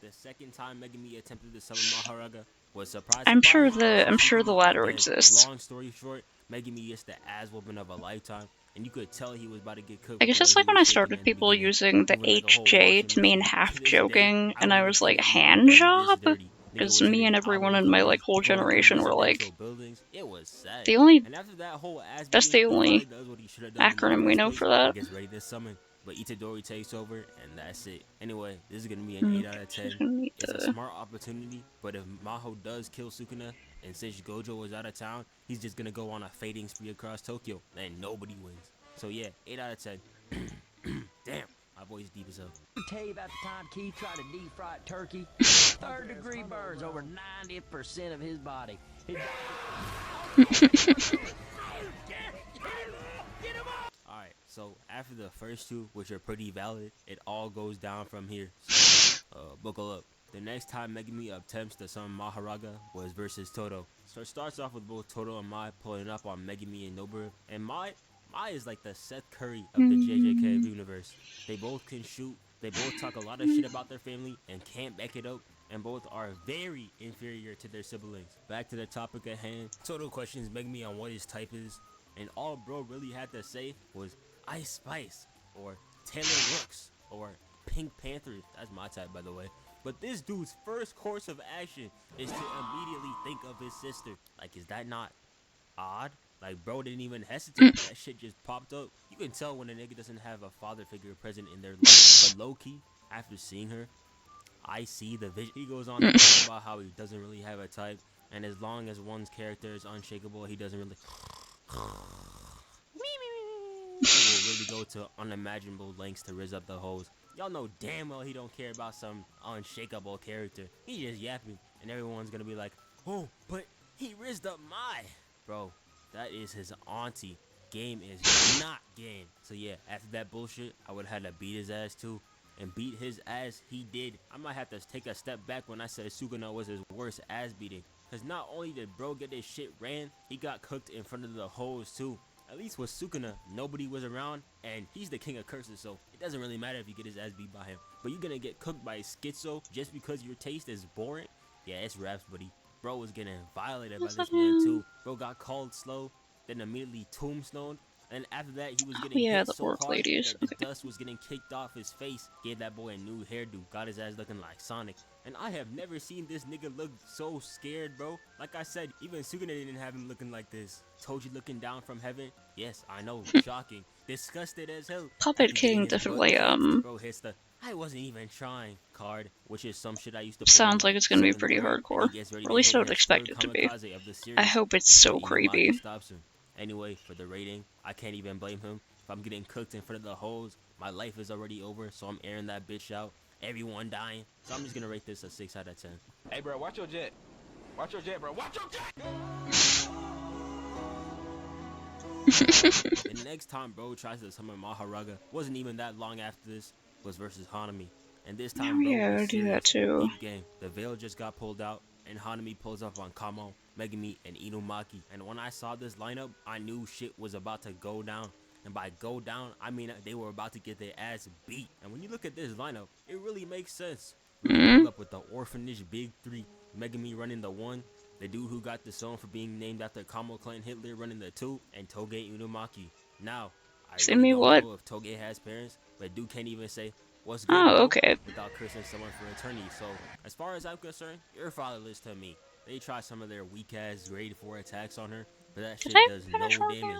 The second time Megami attempted to summon Maharaga was surprise. I'm sure surprise. the latter Then, exists. Long story short, Megami gets the ass whooping of a lifetime, and you could tell he was about to get cooked. I guess because it's he like when was I shaking started in the people beginning. using the It was like a whole HJ washing to mean machine. half To this day, joking, and I wouldn't was have like, thought hand he was job? this dirty. Nigga Because was me hitting and everyone album in my, covers, like, whole going through generation were residential like, buildings. It was sad. the only- And after that whole ass that's beating, the he only finally does what he should have done in the acronym we first know place for that. and gets ready to summon. But Itadori takes over, and that's it. Anyway, this is gonna be an 8 out of 10. It's gonna be It's a the- smart opportunity, but if Maho does kill Sukuna, and since Gojo is out of town, he's just gonna go on a fading spree across Tokyo, and nobody wins. So yeah, 8 out of 10. Damn, my voice deep as hell. Tell you about the time Keith tried to deep fry turkey. Third-degree burns over 90% of his body. Alright, so after the first two, which are pretty valid, it all goes down from here. So, buckle up. The next time Megami attempts to summon Maharaga was versus Todo. So it starts off with both Todo and Mai pulling up on Megami and Nobara. And Mai is like the Seth Curry of the JJK universe. They both can shoot, they both talk a lot of shit about their family and can't back it up. And both are very inferior to their siblings. Back to the topic at hand. Todo questions Megami on what his type is. And all bro really had to say was Ice Spice or Taylor Rooks or Pink Panther. That's my type, by the way. But this dude's first course of action is to immediately think of his sister. Like, is that not odd? Like, bro didn't even hesitate. That shit just popped up. You can tell when a nigga doesn't have a father figure present in their life. But low-key, after seeing her, I see the vision. He goes on to talk about how he doesn't really have a type. And as long as one's character is unshakable, he doesn't really... He will really go to unimaginable lengths to rizz up the hoes. Y'all know damn well he don't care about some unshakable character. He just yapping, and everyone's gonna be like, oh, but he rizzed up my... Bro, that is his auntie. Game is not game. So yeah, after that bullshit, I would have had to beat his ass too. And beat his ass, he did. I might have to take a step back when I said Sukuna was his worst ass beating. Cause not only did bro get his shit ran, he got cooked in front of the hoes too. At least with Sukuna, nobody was around, and he's the king of curses, so it doesn't really matter if you get his ass beat by him. But you're gonna get cooked by a schizo just because your taste is boring? Yeah, it's raps, buddy. Bro was getting violated by this man too. Bro got called slow, then immediately tombstoned, and after that he was getting hit the so orc hard ladies. that the dust was getting kicked off his face. Gave that boy a new hairdo, got his ass looking like Sonic. And I have never seen this nigga look so scared, bro. Like I said, even Sukuna didn't have him looking like this. Told you looking down from heaven? Yes, I know, shocking. Disgusted as hell. Puppet King definitely Bro hits the I wasn't even trying card, which is some shit I used to sounds like it's gonna be pretty hardcore. Or at least I would expect it to be. I hope it's so creepy. Stops him. Anyway, for the rating, I can't even blame him. If I'm getting cooked in front of the hoes, my life is already over, so I'm airing that bitch out. Everyone dying. So I'm just gonna rate this a 6 out of 10. Hey, bro, watch your jet. Watch your jet, bro. Watch your jet! The next time bro tries to summon Maharaga, wasn't even that long after this, was versus Hanami. And this time, bro, yeah, I do that too. Deep game. The veil just got pulled out, and Hanami pulls up on Kamo, Megumi, and Inumaki. And when I saw this lineup, I knew shit was about to go down. And by go down, I mean they were about to get their ass beat. And when you look at this lineup, it really makes sense. We pulled up with the orphanage big three, Megumi running the 1, the dude who got the song for being named after Kamo Clan Hitler running the 2, and Toge Inumaki. Now, I really don't know if Toge has parents, but dude can't even say what's good okay. without cursing someone for eternity. So, as far as I'm concerned, you're fatherless to me. They tried some of their weak-ass grade 4 attacks on her, but that shit does no damage.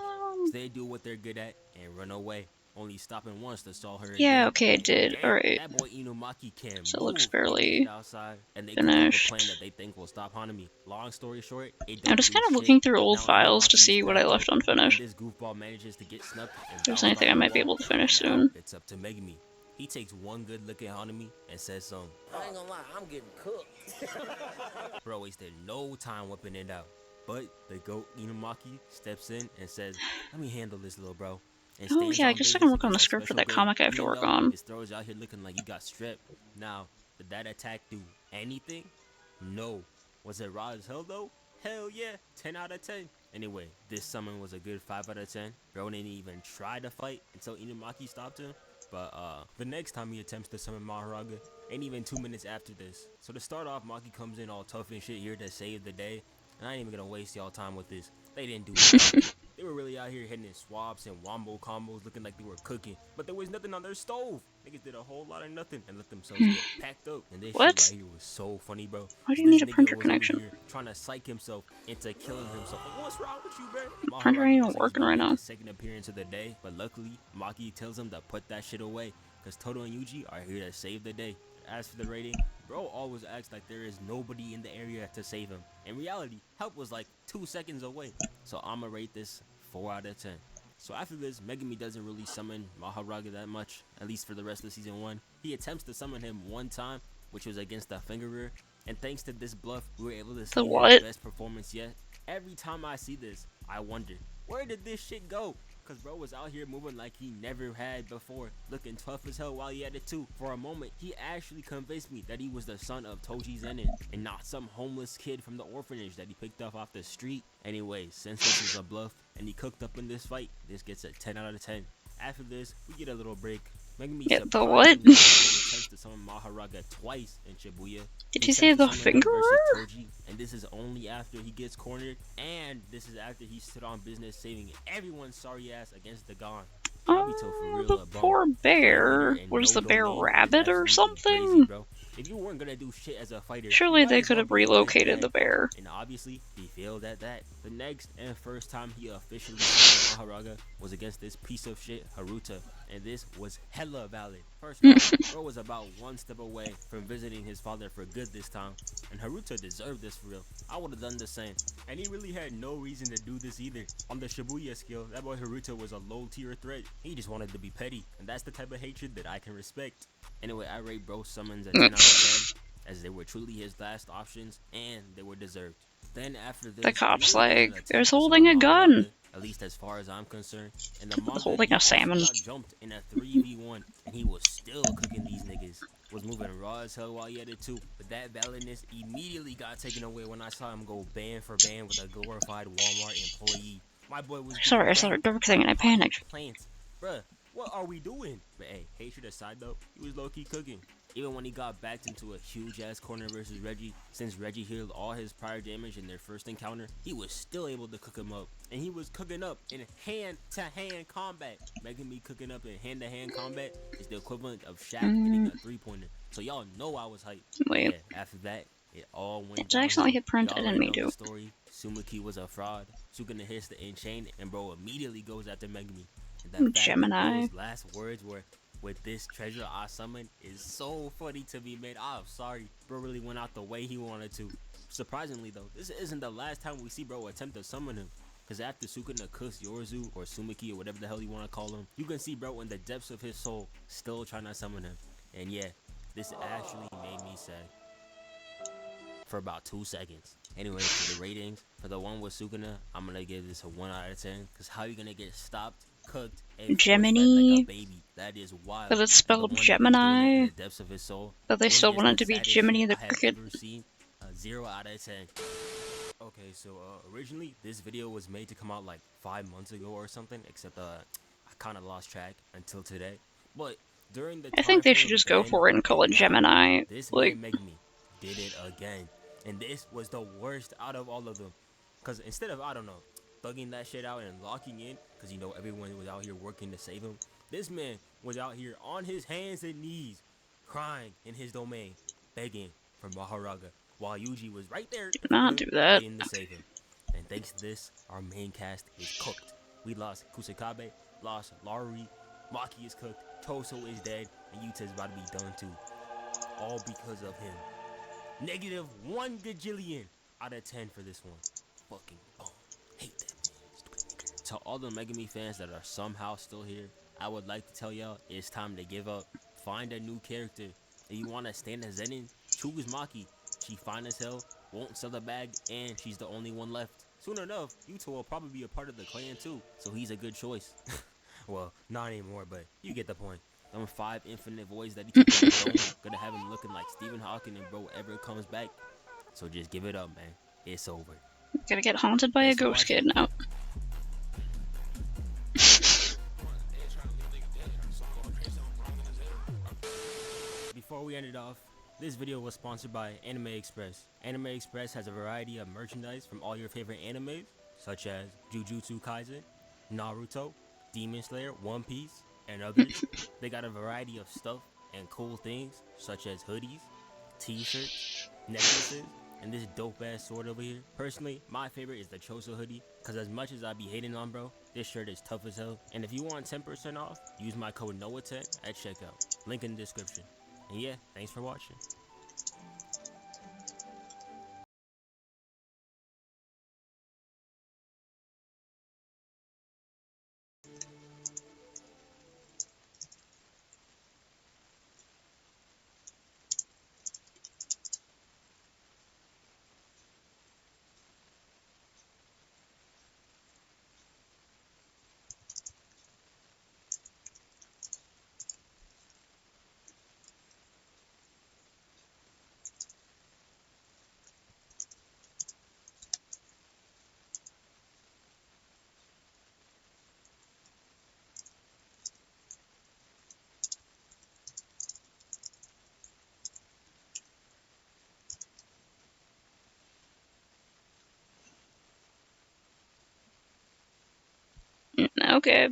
So they do what they're good at and run away, only stopping once to stall her. Yeah, okay, I did. Alright. That boy Inumaki can so it looks fairly outside, and they finished. a plan that they think will stop Hanami. Long story short, I'm just kind of looking through old files to see what I left unfinished. This goofball manages to get snuck. If there's anything I might be able to finish soon. It's up to Megumi. He takes one good look at Hanami and says something. I ain't gonna lie, I'm getting cooked. Bro wasted no time whipping it out. But the GOAT Inumaki steps in and says, let me handle this, little bro. And oh yeah, I guess I can work on the script for that comic I have to work on. His throws out here looking like he got stripped. Now, did that attack do anything? No. Was it raw as hell though? Hell yeah, 10 out of 10. Anyway, this summon was a good 5 out of 10. Bro didn't even try to fight until Inumaki stopped him. But the next time he attempts to summon Maharaga, ain't even 2 minutes after this. So to start off, Maki comes in all tough and shit here to save the day. And I ain't even gonna waste y'all time with this. They didn't do it. They were really out here hitting in swaps and wombo combos looking like they were cooking. But there was nothing on their stove. Niggas did a whole lot of nothing and let themselves get packed up. And this shit right here was so funny, bro. Why do you need a printer connection? Trying to psych himself into killing himself. Like, what's wrong with you, bro? Printer ain't even working right now. Second appearance of the day. But luckily, Maki tells him to put that shit away. Because Todo and Yuji are here to save the day. As for the rating, bro always acts like there is nobody in the area to save him. In reality, help was like 2 seconds away. So I'ma rate this 4 out of 10. So after this, Megumi doesn't really summon Maharaga that much, at least for the rest of season 1. He attempts to summon him one time, which was against the Fingerer. And thanks to this bluff, we were able to see his best performance yet. Every time I see this, I wonder, where did this shit go? Cause bro was out here moving like he never had before, looking tough as hell while he had it too. For a moment, he actually convinced me that he was the son of Toji Zenin and not some homeless kid from the orphanage that he picked up off the street. Anyway, since this is a bluff and he cooked up in this fight, this gets a 10 out of 10. After this, we get a little break. Megumi the what? attempts to summon Maharaga twice in Shibuya. Did he say the Fingerer? And this is only after he gets cornered, and this is after he stood on business saving everyone's sorry ass against the Gon. The poor bear. Was the bear rabbit or something? If you weren't gonna do shit as a fighter, surely they could have relocated the bear. And obviously, he failed at that. The next and first time he officially fought Maharaga was against this piece of shit, Haruta. And this was hella valid. First off, bro was about 1 step away from visiting his father for good this time. And Haruta deserved this for real. I would have done the same. And he really had no reason to do this either. On the Shibuya scale, that boy Haruta was a low tier threat. He just wanted to be petty. And that's the type of hatred that I can respect. Anyway, I rate bro summons at 10 out of 10. As they were truly his last options, and they were deserved. Then after this, The cop's we really like, wasn't it was attempt to holding a summon gun. Mahoraga, at least as far as I'm concerned. And the manga, Holding he a also salmon. got jumped in a 3v1, and he was still cooking these niggas. Was moving raw as hell while he had it too. But that validness immediately got taken away when I saw him go band for band with a glorified Walmart employee. My boy was Sorry, I saw a dark thing and I panicked. Plants. Bruh, what are we doing? But hey, hatred aside though, he was low-key cooking. Even when he got backed into a huge-ass corner versus Reggie, since Reggie healed all his prior damage in their first encounter, he was still able to cook him up. And he was cooking up in hand-to-hand combat. Megumi cooking up in hand-to-hand combat is the equivalent of Shaq hitting a three-pointer. So y'all know I was hyped. Wait. Yeah, after that, it all went Did I accidentally hit print? I Y'all didn't mean already know to. the story. Sumiki was a fraud. Sukuna hits the Enchain, and bro immediately goes after Megumi. And that fact Gemini. that those last words were, "With this treasure I summoned," is so funny to me, man. I'm sorry. Bro really went out the way he wanted to. Surprisingly though, this isn't the last time we see bro attempt to summon him. Cause after Sukuna cooks Yorzu or Sumiki or whatever the hell you want to call him, you can see bro in the depths of his soul still trying to summon him. And yeah, this actually made me sad for about 2 seconds. Anyway, for the ratings, for the one with Sukuna, I'm gonna give this a 1 out of 10. Cause how you gonna get stopped, cooked, and Gemini? like a baby? That is wild. But it's spelled And the one that was Gemini. doing it in the depths of his soul, But they is still just want it the to be saddest Jiminy shit the I have Cricket. ever seen. A 0 out of 10. Okay, so originally this video was made to come out like 5 months ago or something, except I kind of lost track until today. But during the I think they time should frame just go then for it and call it now, Gemini. this Like, man Megumi did it again, and this was the worst out of all of them. Cause instead of, I don't know, thugging that shit out and locking in, cause you know everyone was out here working to save him, this man was out here on his hands and knees, crying in his domain, begging for Mahoraga, while Yuji was right there do not do that. waiting to save him. And thanks to this, our main cast is cooked. We lost Kusakabe, lost Laruri, Maki is cooked, Toso is dead, and Yuta is about to be done too. All because of him. -1 gajillion out of 10 for this one. Fucking boom. Hate that man. To all the Megami fans that are somehow still here, I would like to tell y'all it's time to give up. Find a new character. If you want to stand as Zenin, choose Maki. She fine as hell, won't sell the bag, and she's the only one left. Soon enough, Yuta will probably be a part of the clan too, so he's a good choice. Well, not anymore, but you get the point. Them 5 infinite voids that he took on his own, gonna have him looking like Stephen Hawking and bro ever comes back. So just give it up, man. It's over. Gonna get haunted by a Thanks for ghost watching. kid now. Before we end it off, this video was sponsored by Anime Express. Anime Express has a variety of merchandise from all your favorite animes, such as Jujutsu Kaisen, Naruto, Demon Slayer, One Piece, and others. They got a variety of stuff and cool things, such as hoodies, t-shirts, necklaces, and this dope ass sword over here. Personally, my favorite is the Choso hoodie, cause as much as I be hating on bro, this shirt is tough as hell. And if you want 10% off, use my code NOAH10 at checkout. Link in the description. And yeah, thanks for watching. Okay.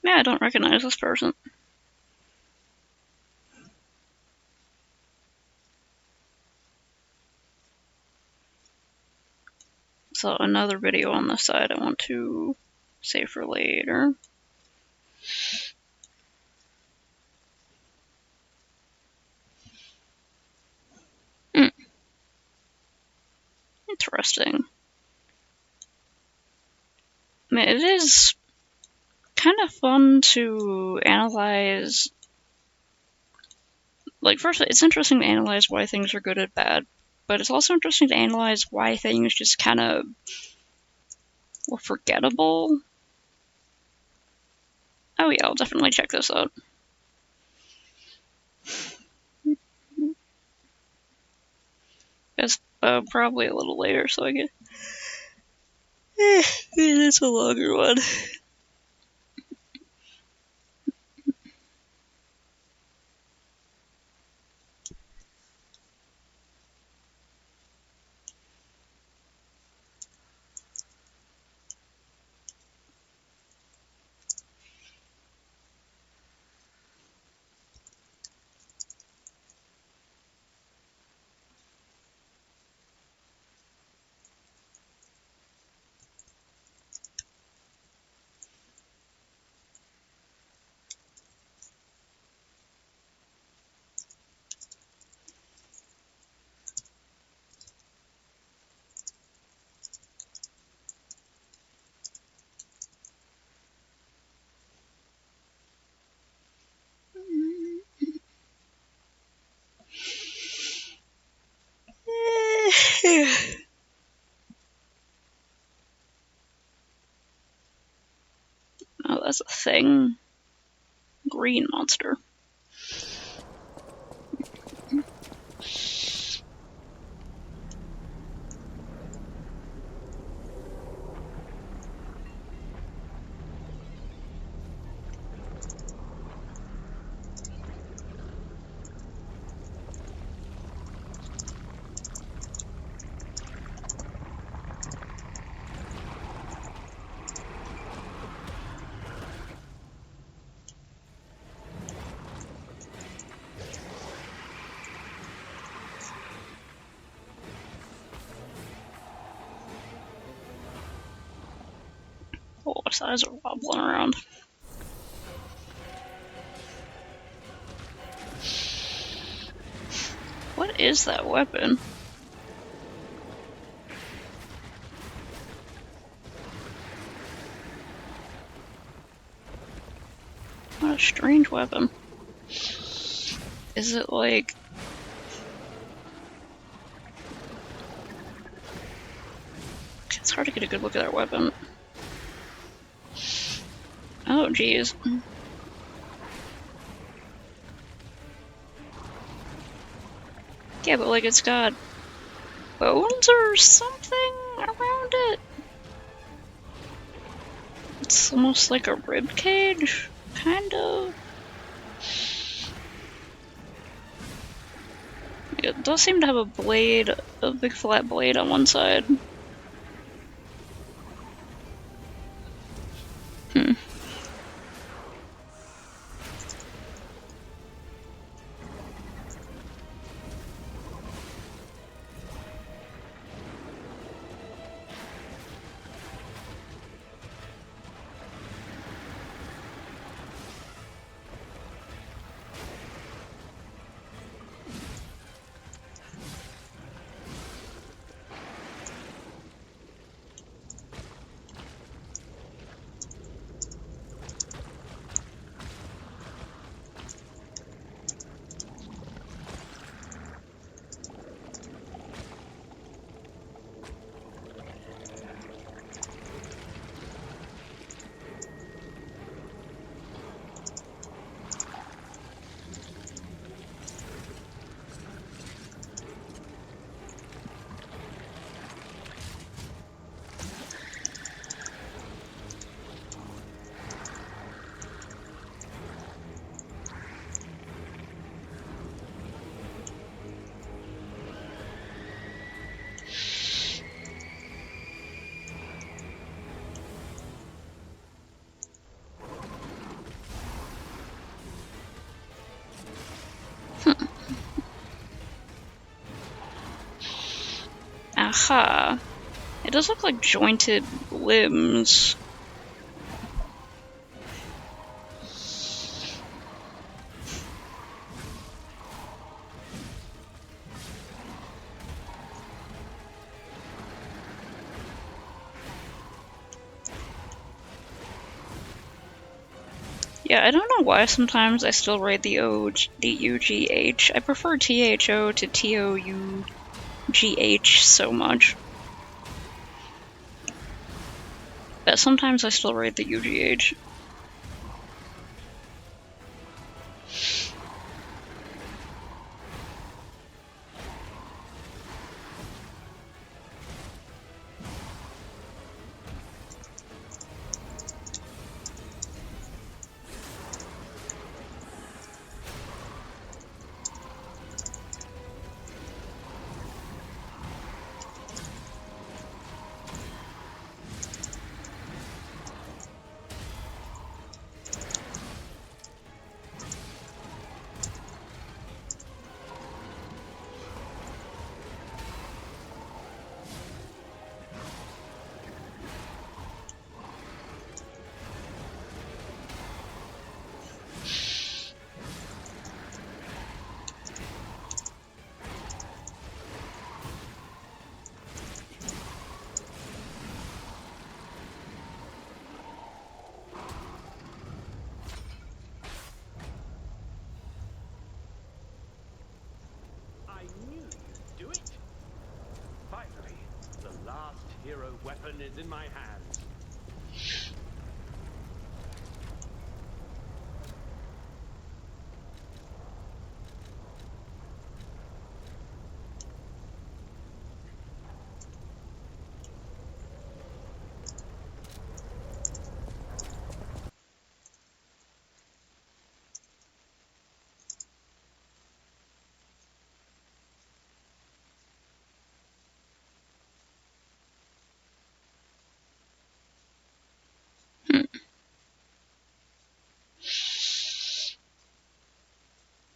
Yeah, I don't recognize this person. So another video on the side I want to save for later. Interesting. I mean, it is kind of fun to analyze. Like, first, it's interesting to analyze why things are good and bad, but it's also interesting to analyze why things just kind of were forgettable. Oh yeah, I'll definitely check this out. It's probably a little later, so I get. It's a longer one. Oh, that's a thing. Green monster. Oh, its eyes are wobbling around. What is that weapon? What a strange weapon. Is it like... It's hard to get a good look at that weapon. Oh, geez. Yeah, but like it's got bones or something around it. It's almost like a rib cage, kind of. It does seem to have a blade, a big flat blade on one side. Huh. It does look like jointed limbs. Yeah, I don't know why sometimes I still write the UGH. I prefer THO to TOUGH so much. But sometimes I still write the UGH. weapon is in my hands.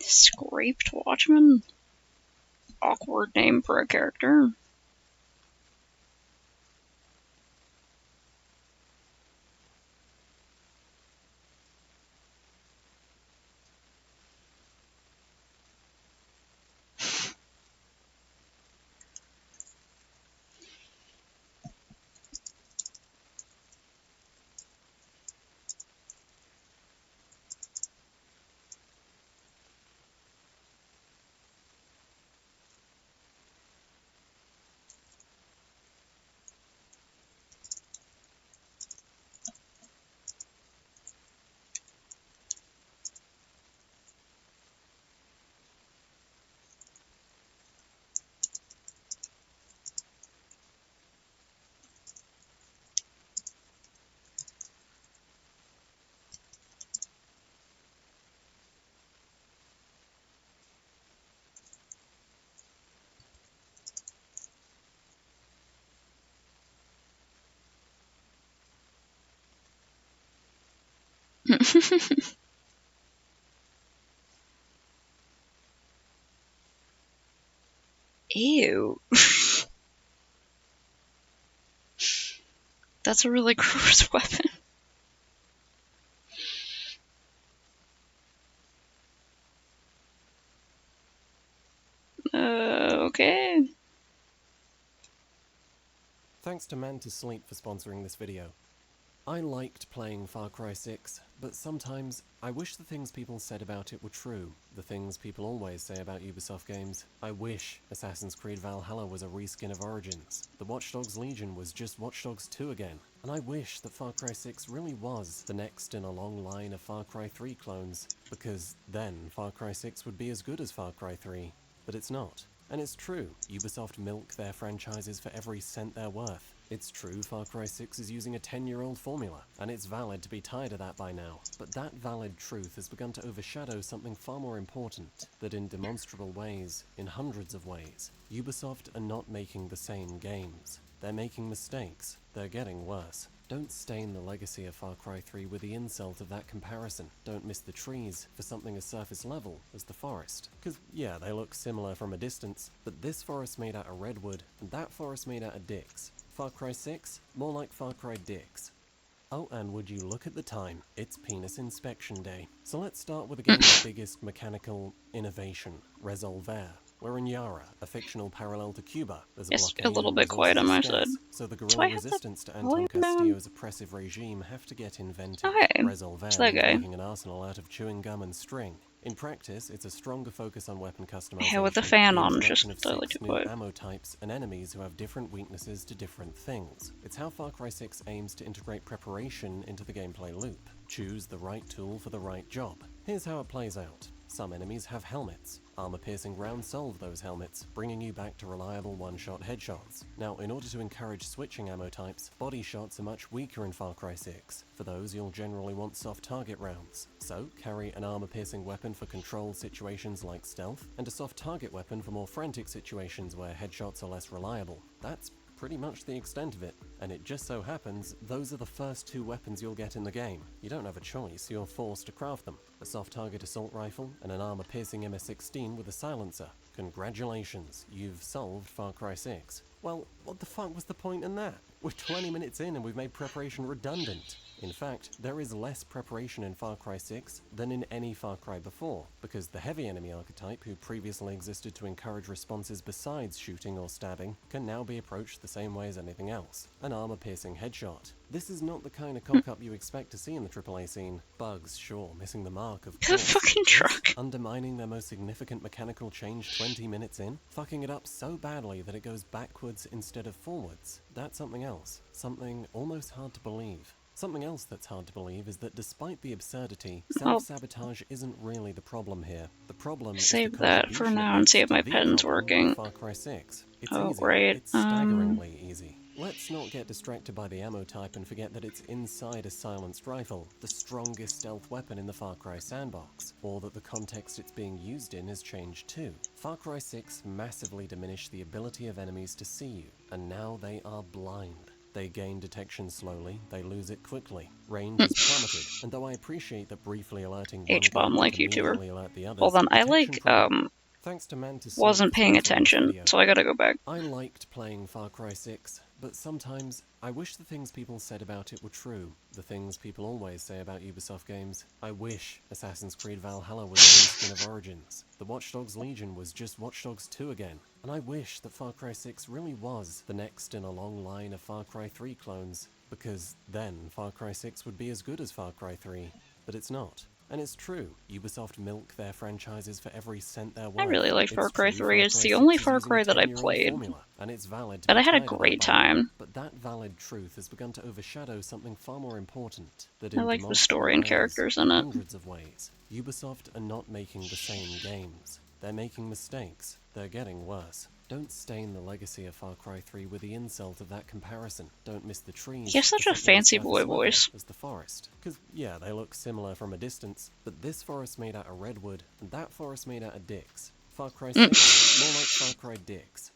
Scraped Watchman? Awkward name for a character. Ew. That's a really gross weapon. Okay. Thanks to Mantis Sleep for sponsoring this video. I liked playing Far Cry 6, but sometimes I wish the things people said about it were true, the things people always say about Ubisoft games. I wish Assassin's Creed Valhalla was a reskin of Origins, the Watch Dogs Legion was just Watch Dogs 2 again, and I wish that Far Cry 6 really was the next in a long line of Far Cry 3 clones, because then Far Cry 6 would be as good as Far Cry 3. But it's not. And it's true, Ubisoft milk their franchises for every cent they're worth. It's true Far Cry 6 is using a 10-year-old formula, and it's valid to be tired of that by now. But that valid truth has begun to overshadow something far more important, that in demonstrable ways, in hundreds of ways, Ubisoft are not making the same games. They're making mistakes. They're getting worse. Don't stain the legacy of Far Cry 3 with the insult of that comparison. Don't miss the trees for something as surface level as the forest. Cause yeah, they look similar from a distance, but this forest made out of redwood, and that forest made out of dicks. Far Cry 6? More like Far Cry dicks. Oh, and would you look at the time, it's Penis Inspection Day. So let's start with the game's biggest mechanical innovation, Resolver. We're in Yara, a fictional parallel to Cuba. There's a It's blockade a little and bit quiet on my resources side. scarce, so the Do I guerrilla have the resistance to volume Anton down? Castillo's oppressive regime have to get invented. Okay, Resolver it's that means guy. making an arsenal out of chewing gum and string. In practice, it's a stronger focus on weapon customization, Yeah, with the fan the on, introduction just of slightly 6 too new quiet. ammo types, and enemies who have different weaknesses to different things. It's how Far Cry 6 aims to integrate preparation into the gameplay loop. Choose the right tool for the right job. Here's how it plays out. Some enemies have helmets. Armor-piercing rounds solve those helmets, bringing you back to reliable one-shot headshots. Now, in order to encourage switching ammo types, body shots are much weaker in Far Cry 6. For those, you'll generally want soft target rounds. So, carry an armor-piercing weapon for controlled situations like stealth, and a soft target weapon for more frantic situations where headshots are less reliable. That's pretty much the extent of it, and it just so happens those are the first 2 weapons you'll get in the game. You don't have a choice, you're forced to craft them. A soft target assault rifle and an armor-piercing MS-16 with a silencer. Congratulations, you've solved Far Cry 6. Well, what the fuck was the point in that? We're 20 minutes in and we've made preparation redundant. In fact, there is less preparation in Far Cry 6 than in any Far Cry before, because the heavy enemy archetype, who previously existed to encourage responses besides shooting or stabbing, can now be approached the same way as anything else, an armor-piercing headshot. This is not the kind of cock-up you expect to see in the AAA scene. Bugs, sure, missing the mark, of course. fucking truck. Undermining their most significant mechanical change 20 minutes in, fucking it up so badly that it goes backwards instead of forwards. That's something else. Something almost hard to believe. Something else that's hard to believe is that despite the absurdity, self-sabotage isn't really the problem here. The problem is Save the that for contribution now it and see makes if my to the pen's problem of working. Far Cry 6. It's Oh, easy. great. It's staggeringly easy. Let's not get distracted by the ammo type and forget that it's inside a silenced rifle, the strongest stealth weapon in the Far Cry sandbox, or that the context it's being used in has changed too. Far Cry 6 massively diminished the ability of enemies to see you, and now they are blind. They gain detection slowly, they lose it quickly. Range is plummeted, and though I appreciate that briefly alerting one H-bomb gun like can YouTuber. immediately alert the others, Hold on, I detection Thanks to Mantis wasn't paying attention, so I gotta go back. I liked playing Far Cry 6, but sometimes I wish the things people said about it were true. The things people always say about Ubisoft games. I wish Assassin's Creed Valhalla was a reskin of Origins. The Watch Dogs Legion was just Watch Dogs 2 again. And I wish that Far Cry 6 really was the next in a long line of Far Cry 3 clones, because then Far Cry 6 would be as good as Far Cry 3. But it's not. And it's true, Ubisoft milk their franchises for every cent they're worth. I really like Far It's Cry true 3. Far It's Cry the 6 only is Far using a Cry that I 10-year-old played. formula, and it's valid to But be I had a tired of great it by now. time. But that valid truth has begun to overshadow something far more important. That I in like the demonstrable story and ways, characters in it. hundreds of ways, Ubisoft are not making the same games. They're making mistakes. They're getting worse. Don't stain the legacy of Far Cry 3 with the insult of that comparison. Don't miss the trees. He has such for a something fancy as boy surface level voice. as the forest. Because, yeah, they look similar from a distance, but this forest made out of redwood, and that forest made out of dicks. Far Cry 6, more like Far Cry dicks.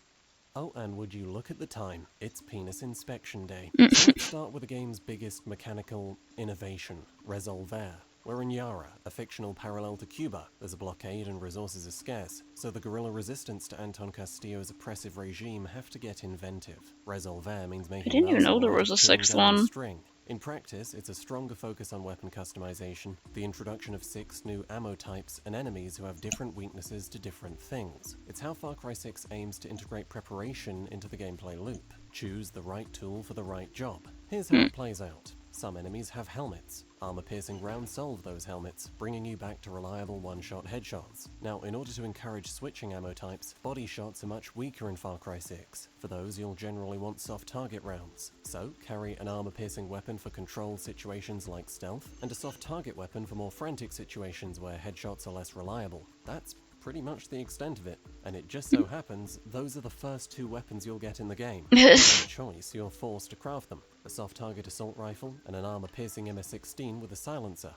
Oh, and would you look at the time, it's Penis Inspection Day. So let's start with the game's biggest mechanical innovation, Resolver. We're in Yara, a fictional parallel to Cuba. There's a blockade and resources are scarce, so the guerrilla resistance to Anton Castillo's oppressive regime have to get inventive. Resolver means making I didn't even know there an was a arsenal out of sixth chewing gum and one. string. In practice, it's a stronger focus on weapon customization, the introduction of 6 new ammo types, and enemies who have different weaknesses to different things. It's how Far Cry 6 aims to integrate preparation into the gameplay loop. Choose the right tool for the right job. Here's how it plays out. Some enemies have helmets. Armor-piercing rounds solve those helmets, bringing you back to reliable one-shot headshots. Now, in order to encourage switching ammo types, body shots are much weaker in Far Cry 6. For those, you'll generally want soft target rounds. So, carry an armor-piercing weapon for controlled situations like stealth, and a soft target weapon for more frantic situations where headshots are less reliable. That's pretty much the extent of it, and it just so happens those are the first 2 weapons you'll get in the game. No choice, you're forced to craft them. A soft target assault rifle and an armor-piercing MS-16 with a silencer.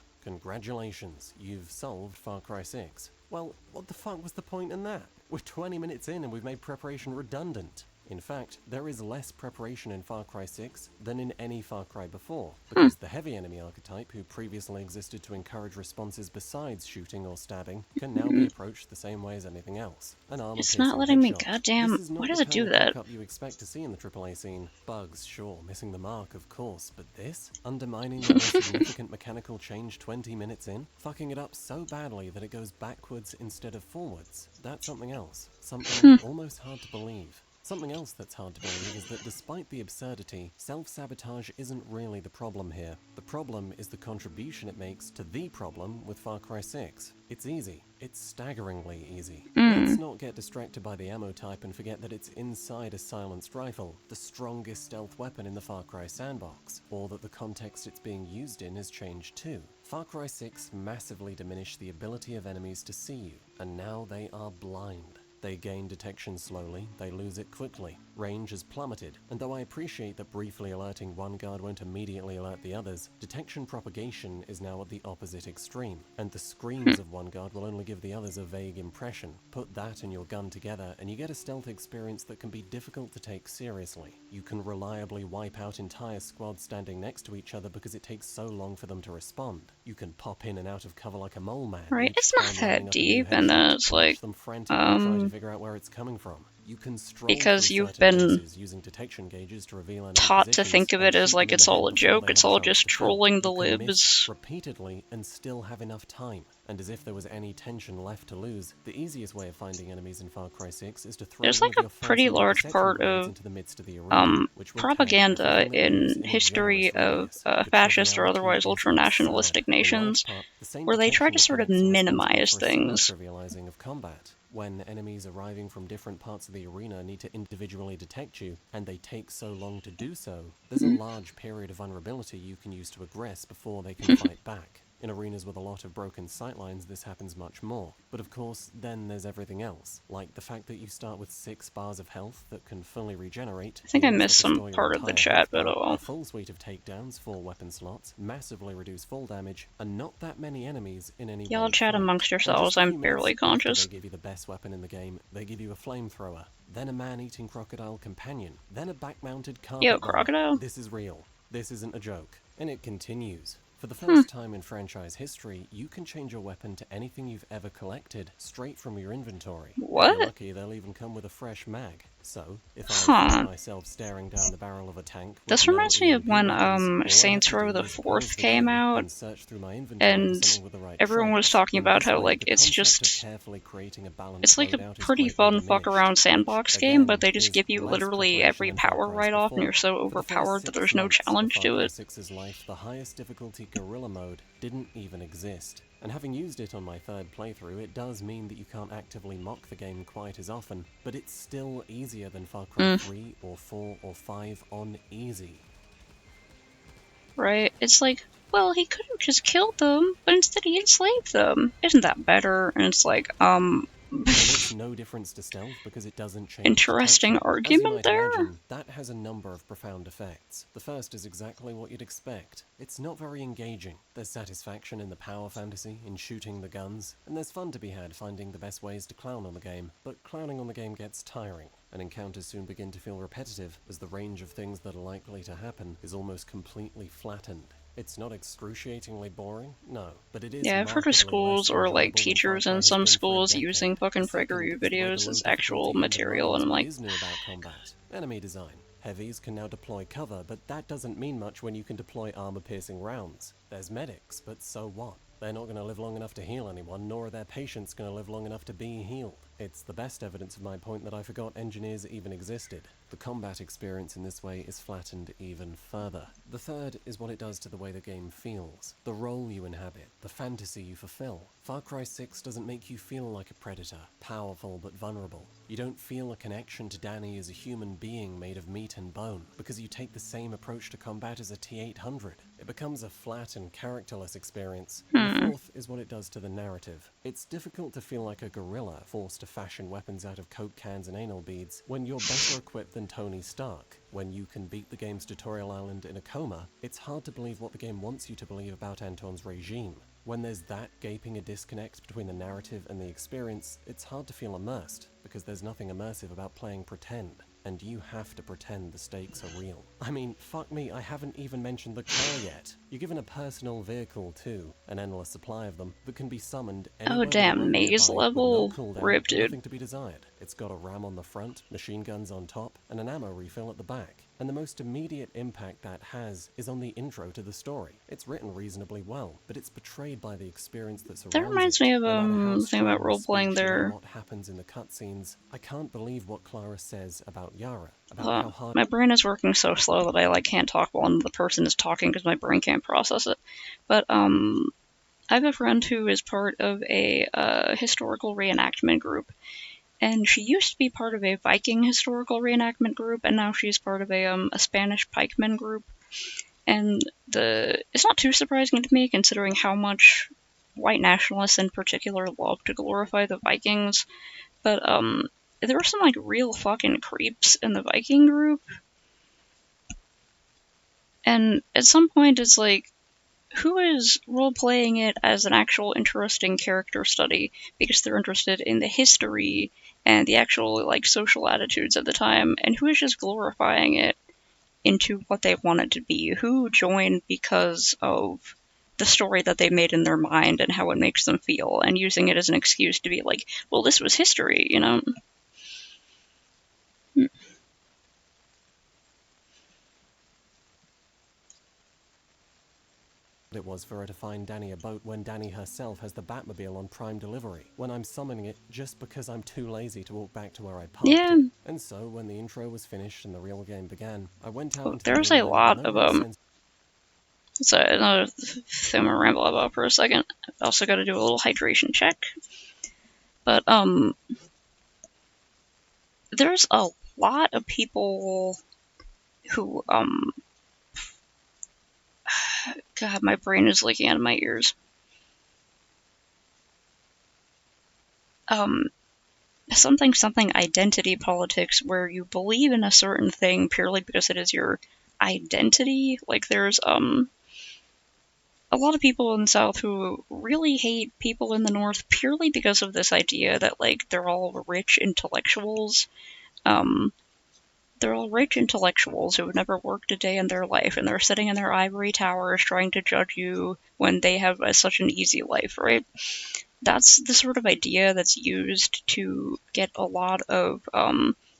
Congratulations, you've solved Far Cry 6. Well, what the fuck was the point in that? We're 20 minutes in and we've made preparation redundant. In fact, there is less preparation in Far Cry 6 than in any Far Cry before, because the heavy enemy archetype, who previously existed to encourage responses besides shooting or stabbing, can now be approached the same way as anything else. An armor It's not letting me. Goddamn! Why does it do that? You expect to see in the AAA scene. Bugs, sure, missing the mark, of course, but this? Undermining the most significant mechanical change 20 minutes in? Fucking it up so badly that it goes backwards instead of forwards? That's something else. Something almost hard to believe. Something else that's hard to believe is that despite the absurdity, self-sabotage isn't really the problem here. The problem is the contribution it makes to the problem with Far Cry 6. It's easy. It's staggeringly easy. Let's not get distracted by the ammo type and forget that it's inside a silenced rifle, the strongest stealth weapon in the Far Cry sandbox, or that the context it's being used in has changed too. Far Cry 6 massively diminished the ability of enemies to see you, and now they are blind. They gain detection slowly, they lose it quickly. Range has plummeted, and though I appreciate that briefly alerting one guard won't immediately alert the others, detection propagation is now at the opposite extreme, and the screams of one guard will only give the others a vague impression. Put that and your gun together, and you get a stealth experience that can be difficult to take seriously. You can reliably wipe out entire squads standing next to each other because it takes so long for them to respond. You can pop in and out of cover like a mole man. Right, it's not that deep, and then it's like, to figure out where it's coming from. You can because you've been taught to think of it as like it's all a joke, it's all just trolling the libs. Repeatedly and still have enough time. And as if there was any tension left to lose, the easiest way of finding enemies in Far Cry 6 is to throw There's like a pretty large part of propaganda in history of fascist or otherwise ultranationalistic nations where they try to sort of minimize things. When enemies arriving from different parts of the arena need to individually detect you, and they take so long to do so, there's a large period of vulnerability you can use to aggress before they can fight back. In arenas with a lot of broken sightlines, this happens much more. But of course, then there's everything else, like the fact that you start with 6 bars of health that can fully regenerate. I think I missed some part of the chat, but oh well. A full suite of takedowns, 4 weapon slots, massively reduce fall damage, and not that many enemies in any Y'all chat amongst yourselves, I'm barely conscious. They give you the best weapon in the game, they give you a flamethrower, then a man-eating crocodile companion, then a back-mounted carpet. Yo, crocodile? This is real. This isn't a joke. And it continues. For the first time in franchise history, you can change your weapon to anything you've ever collected straight from your inventory. What? If you're lucky, they'll even come with a fresh mag. So, if I find myself staring down the barrel of a tank... This reminds me of when Saints Row the 4th came out, and everyone was talking about how, like, it's just... It's like a pretty fun fuck-around sandbox game, but they just give you literally every power right off, and you're so overpowered that there's no challenge to it. The highest difficulty Guerrilla mode didn't even exist. And having used it on my 3rd playthrough, it does mean that you can't actively mock the game quite as often, but it's still easier than Far Cry 3 or 4 or 5 on easy. Right, it's like, well, he could have just killed them, but instead he enslaved them. Isn't that better? And it's like, It makes no difference to stealth because it doesn't change. Interesting argument there. Imagine, that has a number of profound effects. The first is exactly what you'd expect. It's not very engaging. There's satisfaction in the power fantasy, in shooting the guns, and there's fun to be had finding the best ways to clown on the game. But clowning on the game gets tiring, and encounters soon begin to feel repetitive as the range of things that are likely to happen is almost completely flattened. It's not excruciatingly boring, no, but it is. Yeah, I've heard of schools or like teachers in some schools using fucking PragerU videos as actual material, and I'm like, isn't it about combat? Enemy design. Heavies can now deploy cover, but that doesn't mean much when you can deploy armor-piercing rounds. There's medics, but so what? They're not going to live long enough to heal anyone, nor are their patients going to live long enough to be healed. It's the best evidence of my point that I forgot engineers even existed. The combat experience in this way is flattened even further. The third is what it does to the way the game feels, the role you inhabit, the fantasy you fulfill. Far Cry 6 doesn't make you feel like a predator, powerful but vulnerable. You don't feel a connection to Danny as a human being made of meat and bone, because you take the same approach to combat as a T-800. It becomes a flat and characterless experience. The fourth is what it does to the narrative. It's difficult to feel like a guerrilla forced to fashion weapons out of Coke cans and anal beads when you're better equipped than Tony Stark. When you can beat the game's tutorial island in a coma, it's hard to believe what the game wants you to believe about Anton's regime. When there's that gaping a disconnect between the narrative and the experience, it's hard to feel immersed, because there's nothing immersive about playing pretend. and you have to pretend the stakes are real. I mean, fuck me, I haven't even mentioned the car yet. You're given a personal vehicle too, an endless supply of them that can be summoned anywhere. Oh damn, maze level? Rip, dude. Nothing to be desired. It's got a ram on the front, machine guns on top, and an ammo refill at the back. And the most immediate impact that has is on the intro to the story. It's written reasonably well, but it's betrayed by the experience that surrounds it. That reminds me of thing about role-playing there. What happens in the cutscenes? I can't believe what Clara says about Yara. About how hard my brain is working so slow that I like can't talk while another person is talking because my brain can't process it. But I have a friend who is part of a historical reenactment group. And she used to be part of a Viking historical reenactment group, and now she's part of a Spanish pikemen group. And it's not too surprising to me, considering how much white nationalists in particular love to glorify the Vikings. But there were some like real fucking creeps in the Viking group. And at some point it's like, who is role-playing it as an actual interesting character study because they're interested in the history and the actual like social attitudes of the time, and who is just glorifying it into what they want it to be? Who joined because of the story that they made in their mind and how it makes them feel, and using it as an excuse to be like, well, this was history, you know? it was for her to find Danny a boat when Danny herself has the Batmobile on prime delivery, when I'm summoning it just because I'm too lazy to walk back to where I parked it. And so, when the intro was finished and the real game began, I went out into there's a lot of, so another thing I'm gonna ramble about for a second. I've also got to do a little hydration check. But, there's a lot of people who, God, my brain is leaking out of my ears. Something identity politics, where you believe in a certain thing purely because it is your identity. Like, there's, a lot of people in the South who really hate people in the North purely because of this idea that, like, they're all rich intellectuals. They're all rich intellectuals who have never worked a day in their life, and they're sitting in their ivory towers trying to judge you when they have such an easy life, right? That's the sort of idea that's used to get a lot of,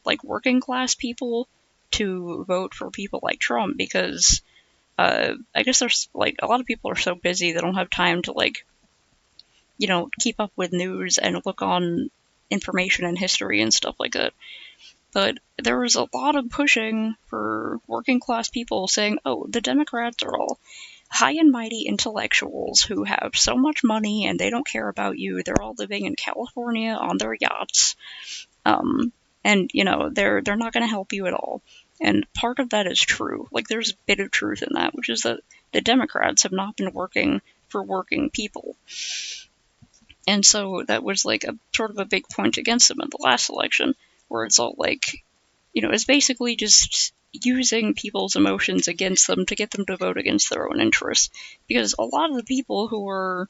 like, working class people to vote for people like Trump, because, I guess there's, like, a lot of people are so busy they don't have time to, like, you know, keep up with news and look on information and history and stuff like that. But there was a lot of pushing for working class people saying, oh, the Democrats are all high and mighty intellectuals who have so much money and they don't care about you. They're all living in California on their yachts. And, you know, they're not going to help you at all. And part of that is true. Like, there's a bit of truth in that, which is that the Democrats have not been working for working people. And so that was, like, a sort of a big point against them in the last election, where it's all like, you know, it's basically just using people's emotions against them to get them to vote against their own interests. Because a lot of the people who were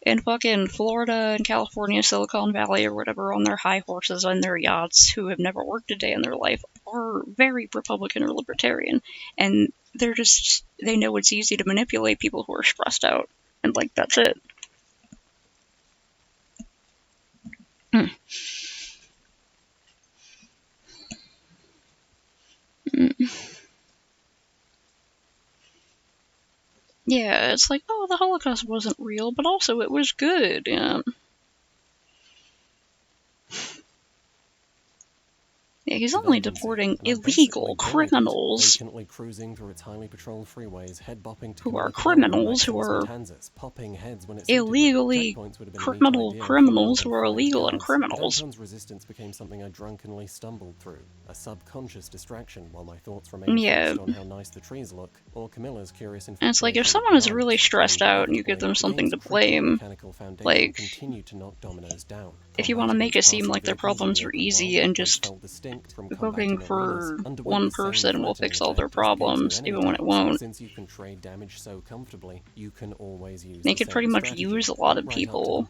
in fucking Florida and California, Silicon Valley or whatever, on their high horses on their yachts, who have never worked a day in their life, are very Republican or Libertarian. And they're just, they know it's easy to manipulate people who are stressed out. And, like, that's it. Yeah, it's like, oh, the Holocaust wasn't real, but also it was good, you know. Yeah, he's only deporting illegal criminals cruising through its highly patrolled freeways, head bopping to who are criminals, who are popping heads when illegally criminals who are illegal and criminals. Downtown's resistance became something I drunkenly stumbled through, a subconscious distraction while my thoughts remained focused on how nice the trees look, or Camilla's curious and it's like, if someone is really stressed out and you give them something to blame, like, if you want to make it seem like their problems are easy and just voting for one person will fix all their problems, even when it won't. Since you can trade damage so comfortably, you can always use they could pretty much use a lot of people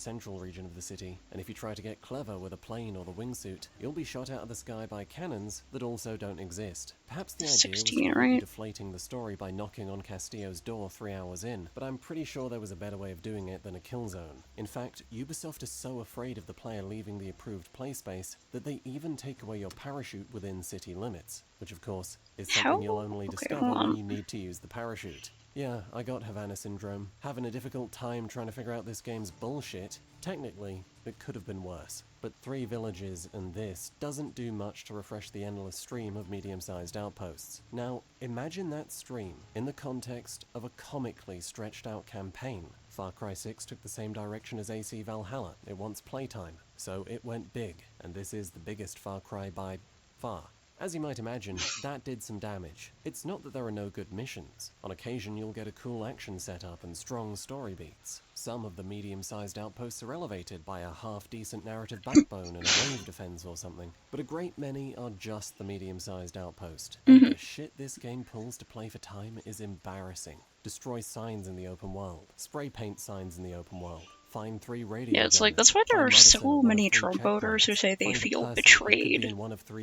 central region of the city, and if you try to get clever with a plane or the wingsuit, you'll be shot out of the sky by cannons that also don't exist. Perhaps the idea was 16, to right? deflating the story by knocking on Castillo's door 3 hours in, but I'm pretty sure there was a better way of doing it than a kill zone. In fact, Ubisoft is so afraid of the player leaving the approved play space that they even take away your parachute within city limits, which of course is something you'll only discover when you need to use the parachute. Yeah, I got Havana Syndrome. Having a difficult time trying to figure out this game's bullshit. Technically, it could have been worse. But 3 villages and this doesn't do much to refresh the endless stream of medium-sized outposts. Now, imagine that stream in the context of a comically stretched out campaign. Far Cry 6 took the same direction as AC Valhalla. It wants playtime, so it went big, and this is the biggest Far Cry by far. As you might imagine, that did some damage. It's not that there are no good missions. On occasion you'll get a cool action setup and strong story beats. Some of the medium-sized outposts are elevated by a half-decent narrative backbone and a wave defense or something. But a great many are just the medium-sized outpost. And the shit this game pulls to play for time is embarrassing. Destroy signs in the open world. Spray paint signs in the open world. Find 3 radio Yeah, it's like, that's why there are so many Trump voters who say they feel betrayed,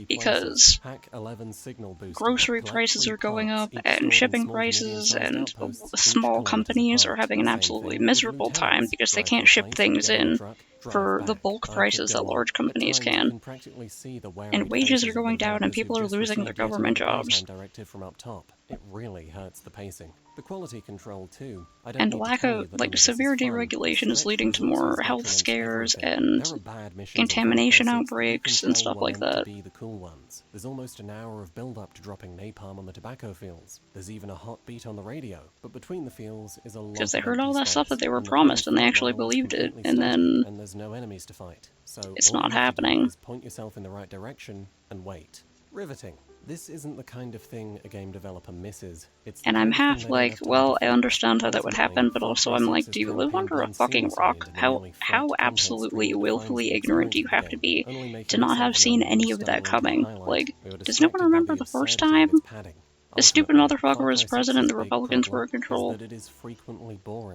because grocery prices are going up, and shipping prices, and small companies are having an absolutely miserable time because they can't ship things in for the bulk prices that large companies can. And wages are going down and people are losing their government jobs. It really hurts the pacing. The quality control too. And lack of, like, severe deregulation is leading to more health scares and contamination outbreaks and stuff like that. There's almost an hour of build-up to dropping napalm on the tobacco fields. There's even a hot beat on the radio, but between the fields is a lot. Because they heard all that stuff that they were promised and they actually believed it, and then there's no enemies to fight. So it's not happening. Point yourself in the right direction and wait. Riveting. This isn't the kind of thing a game developer misses. And I'm half like, well, I understand how that would happen, but also I'm like, do you live under a fucking rock? How absolutely willfully ignorant do you have to be to not have seen any of that coming? Like, does no one remember the first time the stupid motherfucker was president and the Republicans were in control?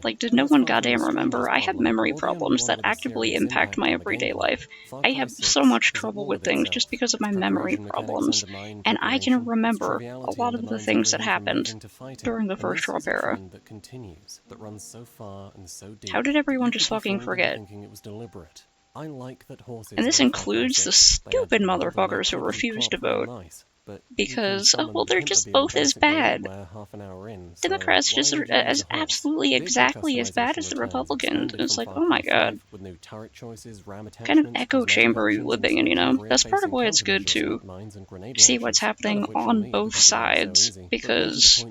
Like, did no one goddamn remember? I have memory problems that actively impact my everyday life. I have so much trouble with things just because of my memory problems, and I can remember a lot of the things that happened during the first Trump era. How did everyone just fucking forget? And this includes the stupid motherfuckers who refuse to vote. Because, oh, well, they're just both as bad. Democrats just are as absolutely exactly as bad as the Republicans. And it's like, oh my god. Kind of echo chamber are you living in, you know? That's part of why it's good to see what's happening on both sides. Because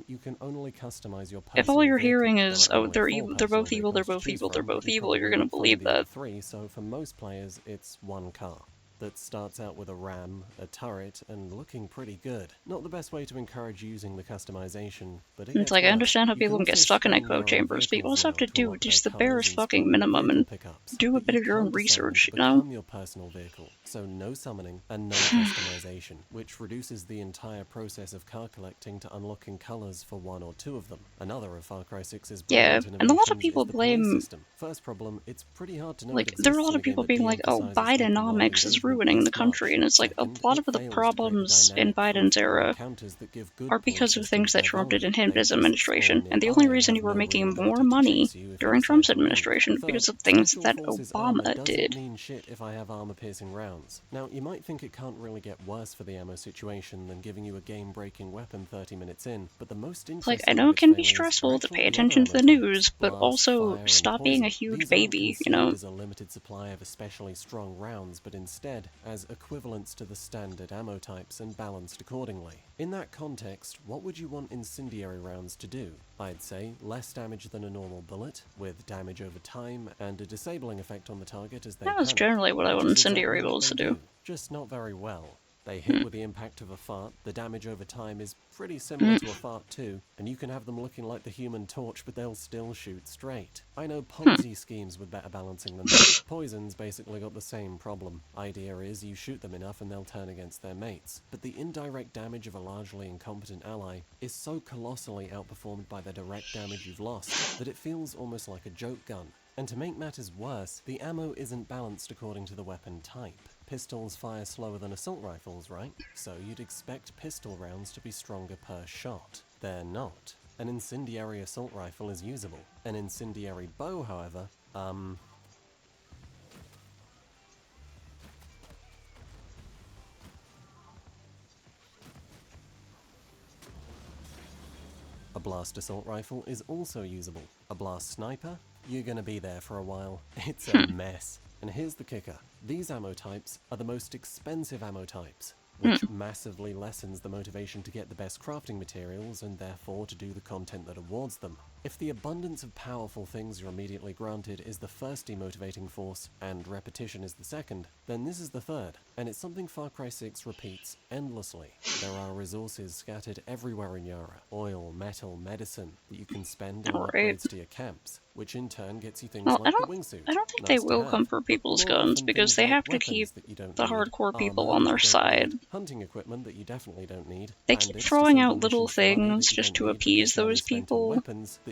if all you're hearing is, oh, they're evil, they're both evil, they're both evil, they're both evil, you're gonna believe that. So for most players, it's one car that starts out with a RAM, a turret, and looking pretty good. Not the best way to encourage using the customization, but it's like, I understand how people can get stuck in echo chambers, but you also have to do just the barest fucking minimum and do a bit of your own research, you know? Your personal vehicle, so no summoning and no customization, which reduces the entire process of car collecting to unlocking colors for 1 or 2 of them. Another of Far Cry 6's and a lot of people blame, first problem, it's pretty hard to know, like, there are a lot of people being like, oh, Bidenomics is ruining the country, and it's like, a lot of the problems in Biden's era are because of things that Trump did in his administration, and the only reason you were making more money during Trump's administration is because of things that Obama did. Now, you might think it can't really get worse for the ammo situation than giving you a game-breaking weapon 30 minutes in, but the most interesting, like, I know it can be stressful to pay attention to the news, but also stop being a huge baby, you know? There's a limited supply of especially strong rounds, but instead as equivalents to the standard ammo types and balanced accordingly. In that context, what would you want incendiary rounds to do? I'd say less damage than a normal bullet, with damage over time and a disabling effect on the target as they That was generally what I want incendiary bullets to do. Just not very well. They hit with the impact of a fart, the damage over time is pretty similar to a fart too, and you can have them looking like the Human Torch, but they'll still shoot straight. I know Ponzi schemes with better balancing than that. Poison's basically got the same problem. Idea is you shoot them enough and they'll turn against their mates. But the indirect damage of a largely incompetent ally is so colossally outperformed by the direct damage you've lost that it feels almost like a joke gun. And to make matters worse, the ammo isn't balanced according to the weapon type. Pistols fire slower than assault rifles, right? So you'd expect pistol rounds to be stronger per shot. They're not. An incendiary assault rifle is usable. An incendiary bow, however, A blast assault rifle is also usable. A blast sniper? You're gonna be there for a while. It's a mess. And here's the kicker. These ammo types are the most expensive ammo types, which massively lessens the motivation to get the best crafting materials and therefore to do the content that awards them. If the abundance of powerful things you're immediately granted is the first demotivating force, and repetition is the second, then this is the third, and it's something Far Cry 6 repeats endlessly. There are resources scattered everywhere in Yara, oil, metal, medicine, that you can spend on upgrades to your camps, which in turn gets you things like the wingsuit. I don't think they will come for people's guns, because they have to keep the hardcore people on their side. Hunting equipment that you definitely don't need. They keep throwing out little things just to appease those people.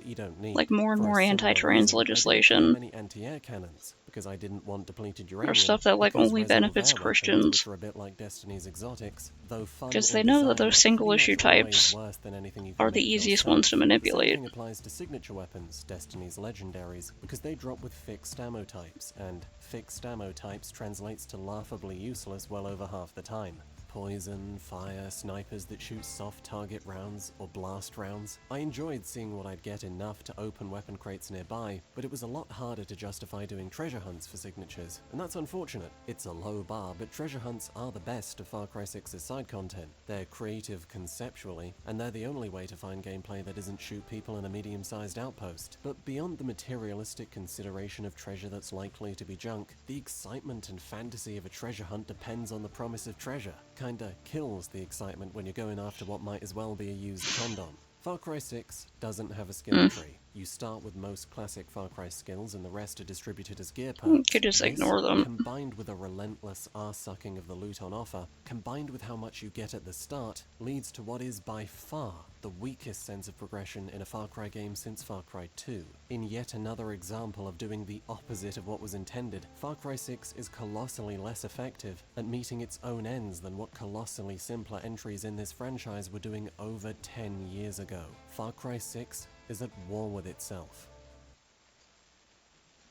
That you don't need. Like more and more anti-trans legislation. Many anti-air cannons, because I didn't want depleted uranium. Or stuff that like only benefits Christians. Are a bit like Destiny's exotics, though fun because they know that those single issue types are the easiest ones to manipulate. The same applies to signature weapons, Destiny's legendaries, because they drop with fixed ammo types, and fixed ammo types translates to laughably useless well over half the time. Poison, fire, snipers that shoot soft target rounds or blast rounds. I enjoyed seeing what I'd get enough to open weapon crates nearby, but it was a lot harder to justify doing treasure hunts for signatures, and that's unfortunate. It's a low bar, but treasure hunts are the best of Far Cry 6's side content. They're creative conceptually, and they're the only way to find gameplay that doesn't shoot people in a medium-sized outpost. But beyond the materialistic consideration of treasure that's likely to be junk, the excitement and fantasy of a treasure hunt depends on the promise of treasure. Kinda kills the excitement when you're going after what might as well be a used condom. Far Cry 6 doesn't have a skill tree. You start with most classic Far Cry skills and the rest are distributed as gear perks. You could just ignore them. Combined with a relentless arse-sucking of the loot on offer, combined with how much you get at the start, leads to what is by far the weakest sense of progression in a Far Cry game since Far Cry 2. In yet another example of doing the opposite of what was intended, Far Cry 6 is colossally less effective at meeting its own ends than what colossally simpler entries in this franchise were doing over 10 years ago. Far Cry 6 is at war with itself.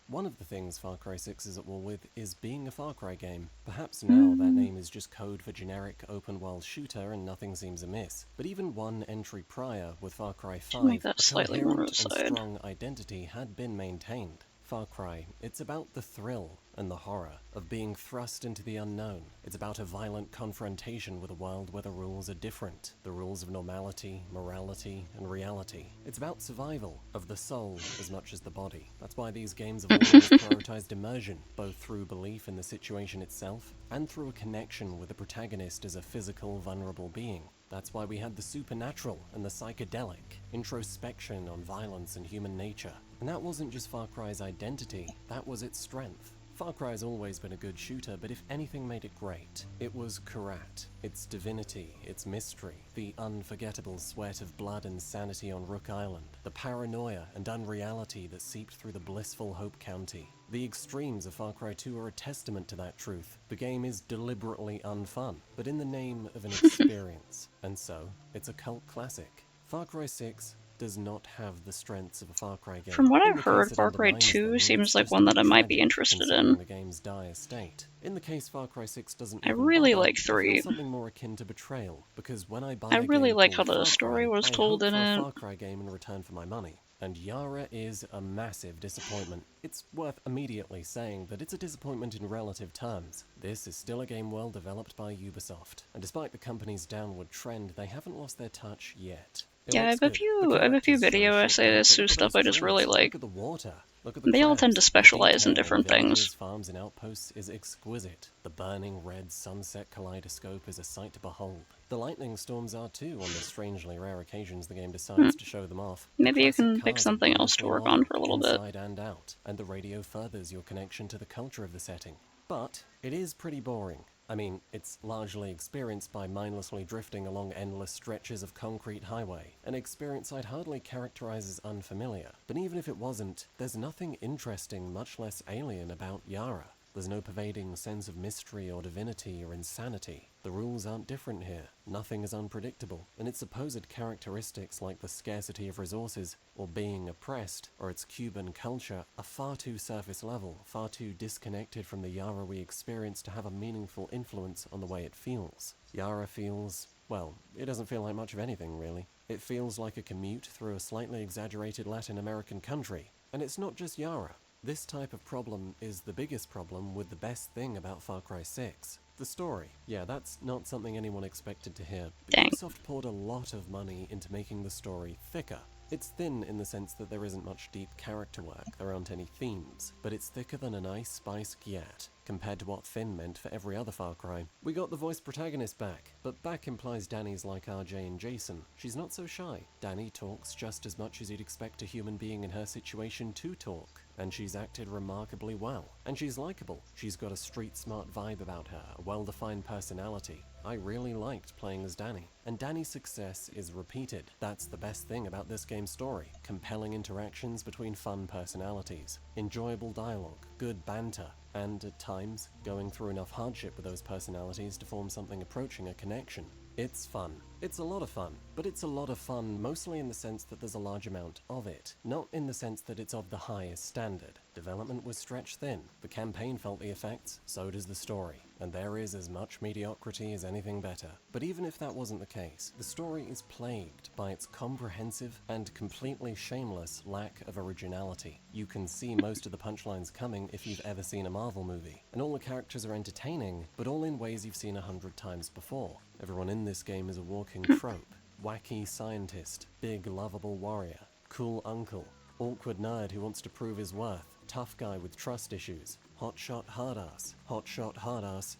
One of the things Far Cry 6 is at war with is being a Far Cry game. Perhaps now that name is just code for generic open-world shooter and nothing seems amiss. But even one entry prior, with Far Cry 5, a coherent and strong identity had been maintained. Far Cry, it's about the thrill and the horror of being thrust into the unknown. It's about a violent confrontation with a world where the rules are different. The rules of normality, morality, and reality. It's about survival of the soul as much as the body. That's why these games have always prioritized immersion, both through belief in the situation itself and through a connection with the protagonist as a physical, vulnerable being. That's why we had the supernatural and the psychedelic, introspection on violence and human nature. And that wasn't just Far Cry's identity, that was its strength. Far Cry has always been a good shooter, but if anything made it great, it was Kyrat, its divinity, its mystery, the unforgettable sweat of blood and sanity on Rook Island, the paranoia and unreality that seeped through the blissful Hope County. The extremes of Far Cry 2 are a testament to that truth. The game is deliberately unfun, but in the name of an experience, and so, it's a cult classic. Far Cry 6 does not have the strengths of a Far Cry game. From what I've heard, Far Cry 2 seems like one that I might be interested in. The game's dire state. In the case Far Cry 6 doesn't I really like 3. something more akin to betrayal, because when I buy I really like how the story was told in it. I hope for a Far Cry game in return for my money. And Yara is a massive disappointment. It's worth immediately saying that it's a disappointment in relative terms. This is still a game well developed by Ubisoft, and despite the company's downward trend, they haven't lost their touch yet. Yeah, I have a few video essays through stuff I just really like. Look at the water. Look at the they all crabs. tend to specialize in The different detail in things. villages, farms and outposts is exquisite. The burning red sunset kaleidoscope is a sight to behold. The lightning storms are too, on the strangely rare occasions the game decides to show them off. Maybe you Classic can pick cars something are else to work wonderful on for a little bit. inside and out, and the radio furthers your connection to the culture of the setting. But it is pretty boring. I mean, it's largely experienced by mindlessly drifting along endless stretches of concrete highway, an experience I'd hardly characterize as unfamiliar. But even if it wasn't, there's nothing interesting, much less alien about Yara. There's no pervading sense of mystery or divinity or insanity. The rules aren't different here, nothing is unpredictable, and its supposed characteristics like the scarcity of resources, or being oppressed, or its Cuban culture, are far too surface level, far too disconnected from the Yara we experience to have a meaningful influence on the way it feels. Yara feels Well, it doesn't feel like much of anything, really. It feels like a commute through a slightly exaggerated Latin American country. And it's not just Yara. This type of problem is the biggest problem with the best thing about Far Cry 6. The story. Yeah, that's not something anyone expected to hear. But Ubisoft poured a lot of money into making the story thicker. It's thin in the sense that there isn't much deep character work, there aren't any themes, but it's thicker than an Ice Spice Gyat, compared to what thin meant for every other Far Cry. We got the voice protagonist back, but back implies Danny's like RJ and Jason. She's not so shy. Danny talks just as much as you'd expect a human being in her situation to talk, and she's acted remarkably well. And she's likable. She's got a street-smart vibe about her, a well-defined personality. I really liked playing as Danny. And Danny's success is repeated. That's the best thing about this game's story. Compelling interactions between fun personalities, enjoyable dialogue, good banter, and at times, going through enough hardship with those personalities to form something approaching a connection. It's fun. It's a lot of fun, but it's a lot of fun mostly in the sense that there's a large amount of it, not in the sense that it's of the highest standard. Development was stretched thin, the campaign felt the effects, so does the story, and there is as much mediocrity as anything better. But even if that wasn't the case, the story is plagued by its comprehensive and completely shameless lack of originality. You can see most of the punchlines coming if you've ever seen a Marvel movie, and all the characters are entertaining, but all in ways you've seen 100 times before. Everyone in this game is a walking trope. Wacky scientist, big lovable warrior, cool uncle, awkward nerd who wants to prove his worth, tough guy with trust issues, hotshot hardass,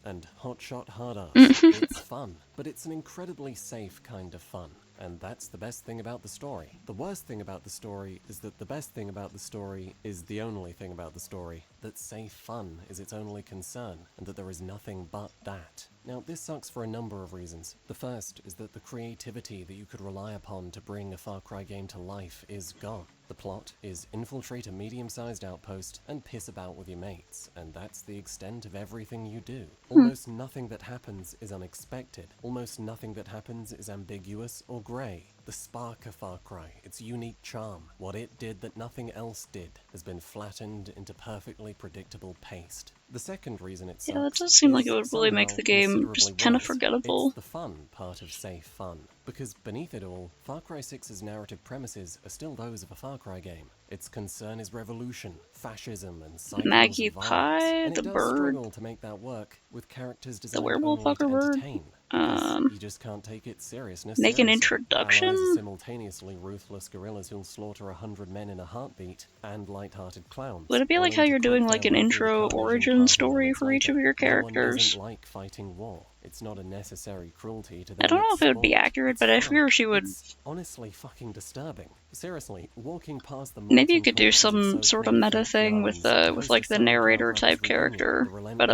and hotshot hardass. It's fun, but it's an incredibly safe kind of fun. And that's the best thing about the story. The worst thing about the story is that the best thing about the story is the only thing about the story. That safe fun is its only concern, and that there is nothing but that. Now, this sucks for a number of reasons. The first is that the creativity that you could rely upon to bring a Far Cry game to life is gone. The plot is infiltrate a medium-sized outpost and piss about with your mates, and that's the extent of everything you do. Almost nothing that happens is unexpected. Almost nothing that happens is ambiguous or grey. The spark of Far Cry, its unique charm, what it did that nothing else did, has been flattened into perfectly predictable paste. The second reason it sucks, yeah, that does seem like it would really make the game just kind of forgettable. It's the fun part of safe fun. Because beneath it all, Far Cry 6's narrative premises are still those of a Far Cry game. Its concern is revolution, fascism, and cycles Maggie of violence. Pie, And the it does bird, struggle to make that work with characters designed the werewolf only to fucker bird. entertain. You just can't take its seriousness Make an seriously. introduction? Allies are simultaneously ruthless guerrillas who'll slaughter 100 men in a heartbeat, and light-hearted clowns. Would it be like how you're doing like an intro origin story for each of your characters? No one doesn't like fighting war. It's not a necessary cruelty to I don't know if it would be accurate, but I figure she would. It's honestly fucking disturbing. Seriously, walking past the Maybe you could do some sort of meta thing with like the narrator type character, but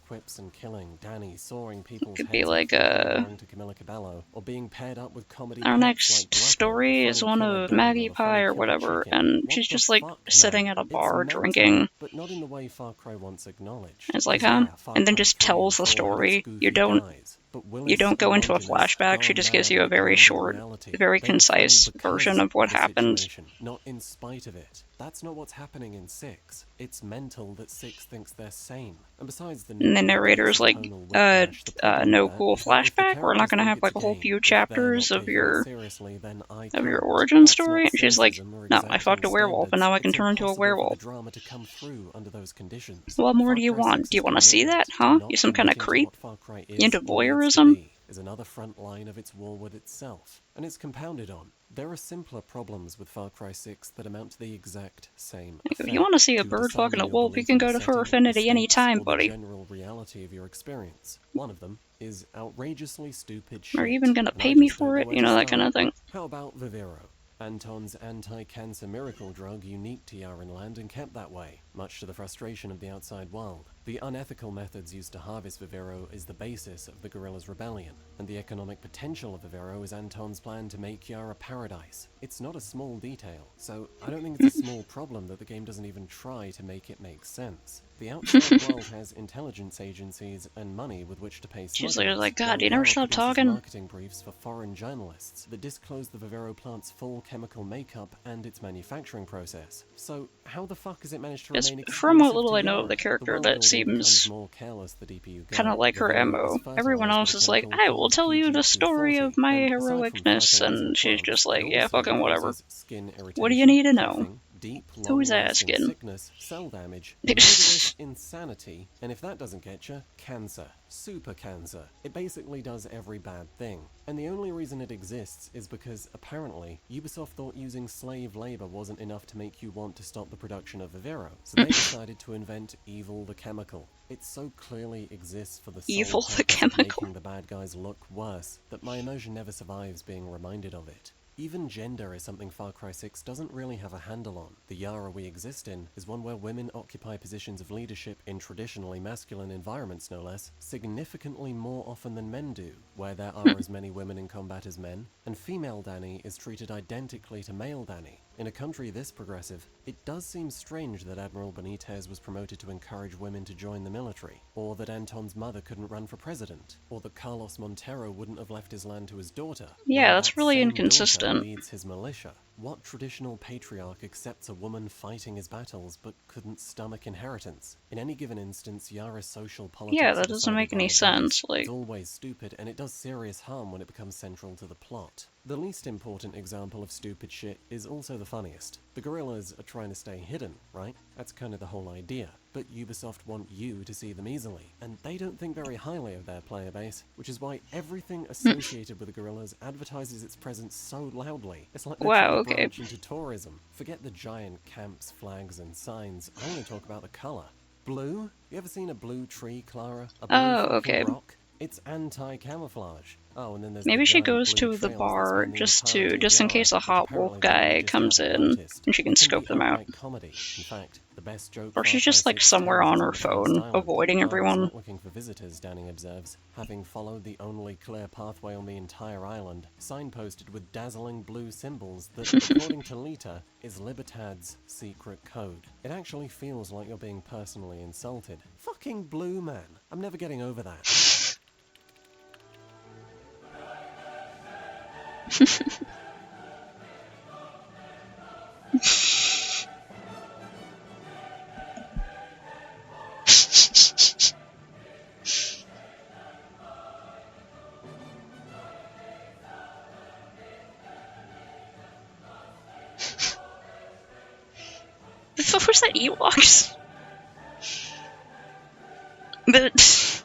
quips and killing, Danny soaring people's could be heads like to Camilla Cabello, or being paired up with comedy our peps next like Greco, story is funny one killer of dog, Maggie or funny Pie or killer whatever, chicken. and What she's the just like fuck, sitting man? at a It's bar mental, drinking. but not in the way Far Cry once acknowledged. It's like, Yeah, huh? Far And then Cry just 3 tells the and 4 had story. its You goofy don't guys, but you Willis don't go and into a Longinus flashback. She gone just gives mad you a at very the short, reality. very They were funny concise because version of what the happened. situation, not in spite of it. That's not what's happening in 6. It's mental that 6 thinks they're sane. And besides the And the narrator's like, no cool flashback. We're not gonna have like a whole few chapters of your origin story. And she's like, no, I fucked a werewolf, and now I can turn into a werewolf. Drama to come through under those conditions. What more do you want? Do you want to see that, huh? You some kind of creep? You into voyeurism? Is another front line of its war with itself, and it's compounded on. There are simpler problems with Far Cry 6 that amount to the exact same If effect. you want to see a bird disarm fucking a your wolf, you belief can in go the to Fur setting, Affinity the anytime, stakes, or buddy. the general reality of your experience. One of them is outrageously stupid Are shit. you even gonna and pay I me just don't for know it? where You to know, that start. kind of thing. How about Viviro? Anton's anti-cancer miracle drug unique to Yarenland and kept that way, much to the frustration of the outside world. The unethical methods used to harvest Viviro is the basis of the guerrillas' rebellion, and the economic potential of Viviro is Anton's plan to make Yara paradise. It's not a small detail, so I don't think it's a small problem that the game doesn't even try to make it make sense. The outside world has intelligence agencies and money with which to pay She's smugglers, like, God, while you never Yara stop produces talking. marketing briefs for foreign journalists that disclose the Vivero plant's full chemical makeup and its manufacturing process. So, how the fuck is it managed to It's remain exclusive from what little to I know Yara? of the character world that building becomes seems more careless the deeper you go. kind of like her Vivero MO. is Everyone fertilized else with is a like, chemical I will called tell you the story of my PG-240, and aside from heroicness, fertilizing and she's plants, just like, it yeah, also fucking whatever. causes skin What do you irritation, need to know? coughing, deep, Who's long-lasting asking? sickness, cell damage, murderous insanity, and if that doesn't get you, cancer. Super cancer. It basically does every bad thing. And the only reason it exists is because, apparently, Ubisoft thought using slave labor wasn't enough to make you want to stop the production of Vivero, so they decided to invent Evil the Chemical. It so clearly exists for the sole Evil the purpose of Chemical. making the bad guys look worse that my immersion never survives being reminded of it. Even gender is something Far Cry 6 doesn't really have a handle on. The Yara we exist in is one where women occupy positions of leadership in traditionally masculine environments, no less, significantly more often than men do, where there are as many women in combat as men, and female Danny is treated identically to male Danny. In a country this progressive, it does seem strange that Admiral Benitez was promoted to encourage women to join the military, or that Anton's mother couldn't run for president, or that Carlos Montero wouldn't have left his land to his daughter. Yeah, while that's that really same inconsistent. daughter leads his militia. What traditional patriarch accepts a woman fighting his battles but couldn't stomach inheritance? In any given instance, Yara's social politics Yeah, are that doesn't decided make by any adults. sense. Like, It's always stupid, and it does serious harm when it becomes central to the plot. The least important example of stupid shit is also the funniest. The guerrillas are trying to stay hidden, right? That's kind of the whole idea. But Ubisoft want you to see them easily, and they don't think very highly of their player base, which is why everything associated with the guerrillas advertises its presence so loudly. It's like they're Wow, trying to okay. branch into tourism. Forget the giant camps, flags, and signs. I want to talk about the color. Blue? You ever seen a blue tree, Clara? A blue Oh, fucking okay. rock? It's anti-camouflage. Oh, and then there's maybe the she giant goes blue to the trails that bar span the just entirety of in Yara, case a which hot wolf apparently the guy just comes haven't in noticed. and she can It scope be them out. outright comedy. In fact, the best joke Or Far she's Cry just like 6 somewhere tells on is her on Devil's phone, Island. avoiding Yara's everyone. not looking for visitors, Danny observes, having followed the only clear pathway on the entire island, signposted with dazzling blue symbols that, according to Lita, is Libertad's secret code. It actually feels like you're being personally insulted. Fucking blue, man. I'm never getting over that. What was that, Ewoks? But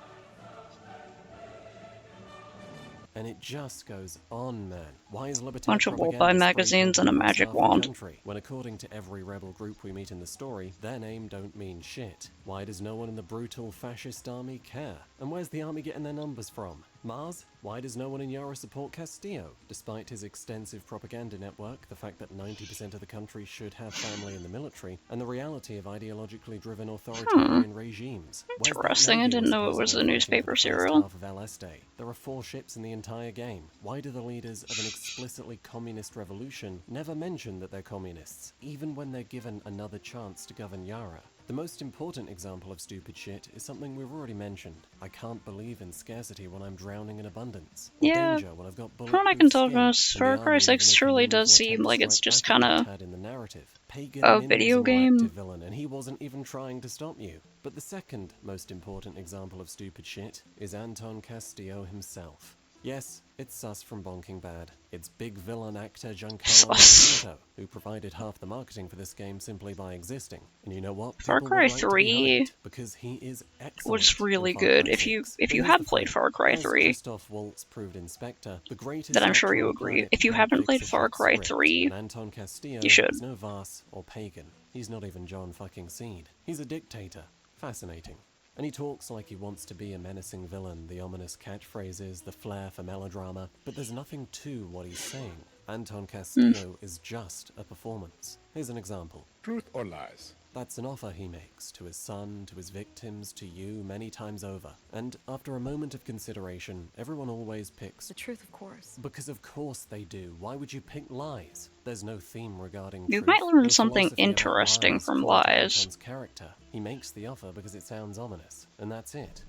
And it just goes on, man. Why is Libertad bunch of propaganda Wolfeye sprayed magazines and a across magic half the wand. country, when according to every rebel group we meet in the story, their name don't mean shit? Why does no one in the brutal fascist army care? And where's the army getting their numbers from? Mars? Why does no one in Yara support Castillo? Despite his extensive propaganda network, the fact that 90% of the country should have family in the military, and the reality of ideologically driven authoritarian regimes. Where's that Interesting, I Navy didn't know it supposedly was a waiting for newspaper the first serial. half of LS Day? There are 4 ships in the entire game. Why do the leaders of an explicitly communist revolution never mention that they're communists, even when they're given another chance to govern Yara? The most important example of stupid shit is something we've already mentioned. I can't believe in scarcity when I'm drowning in abundance. Or Yeah, danger when I've got from what I bulletproof can tell skin, from this, and Far the Cry army 6 never make a truly does meaningful seem attempt to like it's strike just back at kinda Libertad in the narrative. Pagan a Min video was a more active game. villain, and he wasn't even trying to stop you. But the second most important example of stupid shit is Anton Castillo himself. Yes, it's sus from Bonking Bad. It's big villain actor Giancarlo Esposito, who provided half the marketing for this game simply by existing. And you know what? Far People Cry were right to be 3 hyped, because he is excellent was really in Far good. Cry If you 6. if But you here's have the played thing. Far Cry As 3, Christoph Waltz proved in Spectre, the greatest then I'm sure actor you on the agree. planet If you can't haven't fix played a Far shit Cry script, 3, and Anton Castillo you should. is no Voss or pagan. He's not even John fucking Seed. He's a dictator. Fascinating. And he talks like he wants to be a menacing villain, the ominous catchphrases, the flair for melodrama, but there's nothing to what he's saying. Anton Castillo is just a performance. Here's an example. Truth or lies? That's an offer he makes to his son, to his victims, to you many times over. And after a moment of consideration, everyone always picks The truth, of course. Because of course they do. Why would you pick lies? There's no theme regarding You truth. might learn No something philosophy about interesting lies from core to lies. Anton's character. He makes the offer because it sounds ominous, and that's it.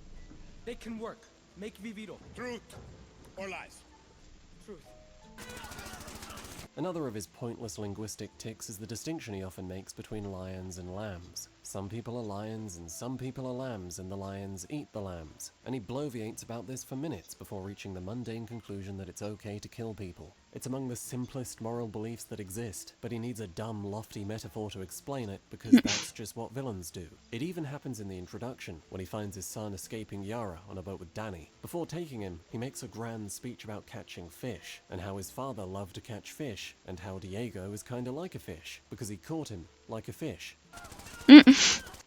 They can work. Make Viviro. Truth or lies? Truth. Another of his pointless linguistic tics is the distinction he often makes between lions and lambs. Some people are lions and some people are lambs, and the lions eat the lambs. And he bloviates about this for minutes before reaching the mundane conclusion that it's okay to kill people. It's among the simplest moral beliefs that exist, but he needs a dumb, lofty metaphor to explain it because that's just what villains do. It even happens in the introduction, when he finds his son escaping Yara on a boat with Danny. Before taking him, he makes a grand speech about catching fish, and how his father loved to catch fish, and how Diego is kinda like a fish, because he caught him like a fish.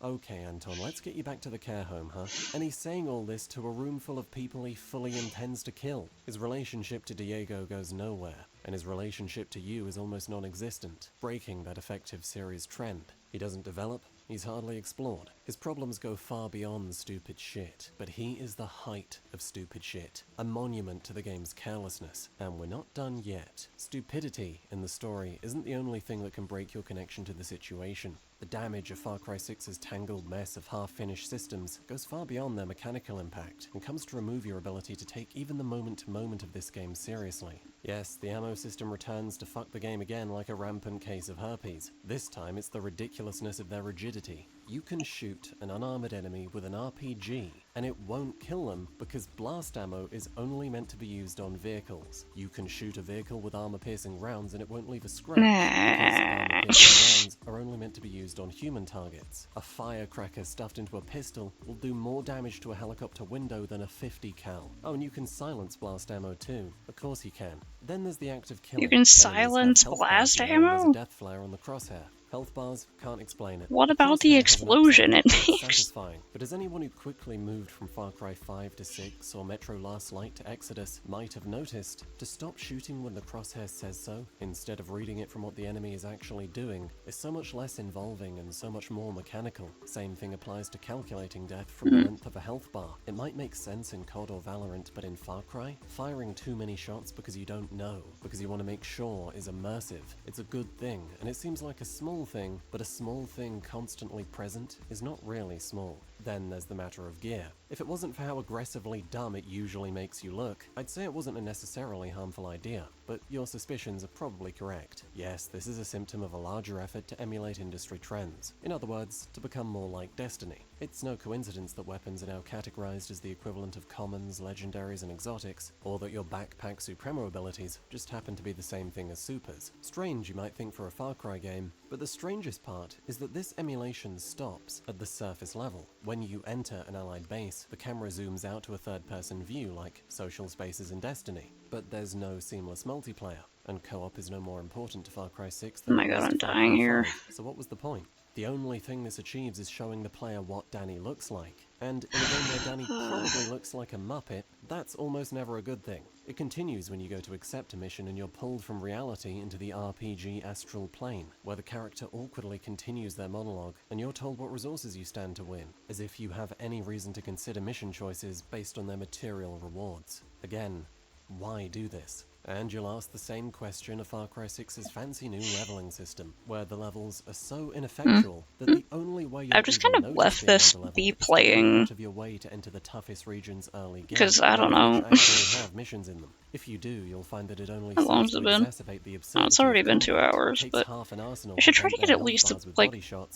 Okay, Anton, let's get you back to the care home, huh? And he's saying all this to a room full of people he fully intends to kill. His relationship to Diego goes nowhere, and his relationship to you is almost non-existent, breaking that effective series trend. He doesn't develop, he's hardly explored. His problems go far beyond stupid shit, but he is the height of stupid shit, a monument to the game's carelessness, and we're not done yet. Stupidity in the story isn't the only thing that can break your connection to the situation. The damage of Far Cry 6's tangled mess of half-finished systems goes far beyond their mechanical impact and comes to remove your ability to take even the moment-to-moment of this game seriously. Yes, the ammo system returns to fuck the game again like a rampant case of herpes. This time it's the ridiculousness of their rigidity. You can shoot an unarmored enemy with an RPG, and it won't kill them because blast ammo is only meant to be used on vehicles. You can shoot a vehicle with armor-piercing rounds and it won't leave a scratch because armor-piercing rounds are only meant to be used on human targets. A firecracker stuffed into a pistol will do more damage to a helicopter window than a 50 cal. Oh, and you can silence blast ammo too. Of course you can. Then there's the act of killing. You can silence blast ammo? There's a death flare on the crosshair. Health bars, can't explain it. What about the explosion it makes? Satisfying. But as anyone who quickly moved from Far Cry 5 to 6 or Metro Last Light to Exodus might have noticed, to stop shooting when the crosshair says so, instead of reading it from what the enemy is actually doing, is so much less involving and so much more mechanical. Same thing applies to calculating death from the length of a health bar. It might make sense in COD or Valorant, but in Far Cry, firing too many shots because you don't know, because you want to make sure, is immersive. It's a good thing, and it seems like a small thing, but a small thing constantly present is not really small. Then there's the matter of gear. If it wasn't for how aggressively dumb it usually makes you look, I'd say it wasn't a necessarily harmful idea, but your suspicions are probably correct. Yes, this is a symptom of a larger effort to emulate industry trends. In other words, to become more like Destiny. It's no coincidence that weapons are now categorized as the equivalent of commons, legendaries, and exotics, or that your backpack Supremo abilities just happen to be the same thing as supers. Strange, you might think, for a Far Cry game, but the strangest part is that this emulation stops at the surface level. When you enter an allied base, the camera zooms out to a third-person view like social spaces in Destiny, but there's no seamless multiplayer, and co-op is no more important to Far Cry 6 than Oh my god, I'm dying here. So what was the point? The only thing this achieves is showing the player what Danny looks like. And in a game where Danny probably looks like a Muppet, that's almost never a good thing. It continues when you go to accept a mission and you're pulled from reality into the RPG astral plane, where the character awkwardly continues their monologue, and you're told what resources you stand to win, as if you have any reason to consider mission choices based on their material rewards. Again, why do this? And you'll ask the same question of Far Cry 6's fancy new leveling system, where the levels are so ineffectual that the only way I've just kind of left this be playing out of your way to enter the toughest regions early game, because I don't know. actually have missions in them. If you do, you'll find that it only How long's it been? Oh, it's already been 2 hours, but I should try to get at least a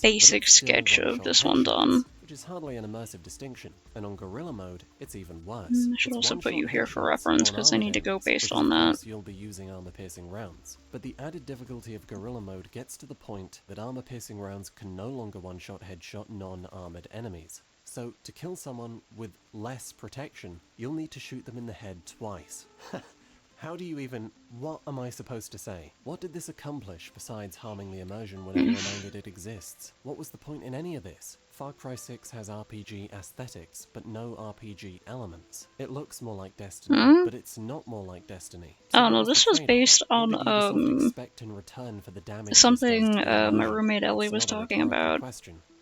basic sketch of this one done. Which is hardly an immersive distinction, and on Guerrilla Mode, it's even worse. I should also put you here for reference, because I need to go based on that. You'll be using armor-piercing rounds, but the added difficulty of Guerrilla Mode gets to the point that armor-piercing rounds can no longer one-shot headshot non-armored enemies. So, to kill someone with less protection, you'll need to shoot them in the head twice. How do you even... What am I supposed to say? What did this accomplish besides harming the immersion when you're reminded it exists? What was the point in any of this? Far Cry 6 has RPG aesthetics, but no RPG elements. It looks more like Destiny, but it's not more like Destiny. I don't know, this was based on something my roommate Ellie was talking about.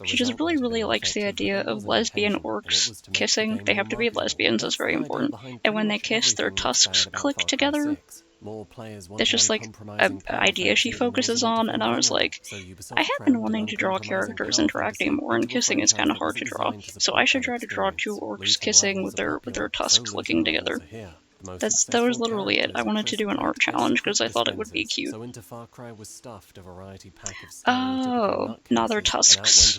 She just really likes the idea of lesbian orcs kissing. They have to be lesbians, that's very important. And when they kiss, their tusks click together. That's just like an idea she focuses on, and I was like, I have been wanting to draw characters interacting more, and kissing is kind of hard to draw, so I should try to draw two orcs kissing with their tusks clicking together. That was literally it. I wanted to do an art challenge because I thought it would be cute. Oh, now they're tusks.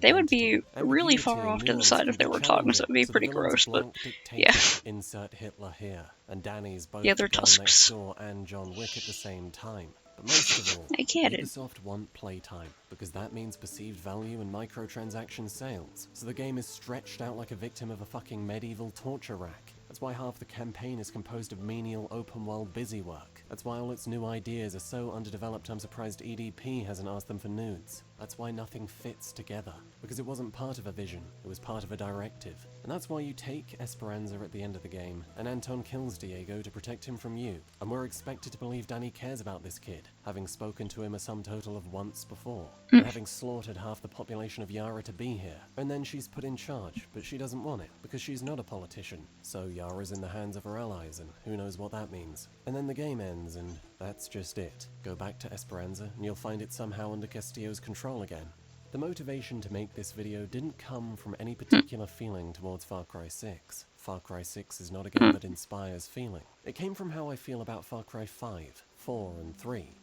They would be really far off to the side if they were tongues. That would be pretty gross, but yeah. Insert Hitler here, and Danny's both yeah, they're tusks. and John Wick at the same time. But most of all, I get it. Ubisoft want playtime, because that means perceived value and microtransaction sales. So the game is stretched out like a victim of a fucking medieval torture rack. That's why half the campaign is composed of menial open-world busy work. That's why all its new ideas are so underdeveloped I'm surprised EDP hasn't asked them for nudes. That's why nothing fits together, because it wasn't part of a vision, it was part of a directive. And that's why you take Esperanza at the end of the game, and Anton kills Diego to protect him from you. And we're expected to believe Danny cares about this kid, having spoken to him a sum total of once before, and having slaughtered half the population of Yara to be here. And then she's put in charge, but she doesn't want it, because she's not a politician. So Yara's in the hands of her allies, and who knows what that means. And then the game ends, and that's just it. Go back to Esperanza, and you'll find it somehow under Castillo's control again. The motivation to make this video didn't come from any particular feeling towards Far Cry 6. Far Cry 6 is not a game that inspires feeling. It came from how I feel about Far Cry 5, 4, and 3.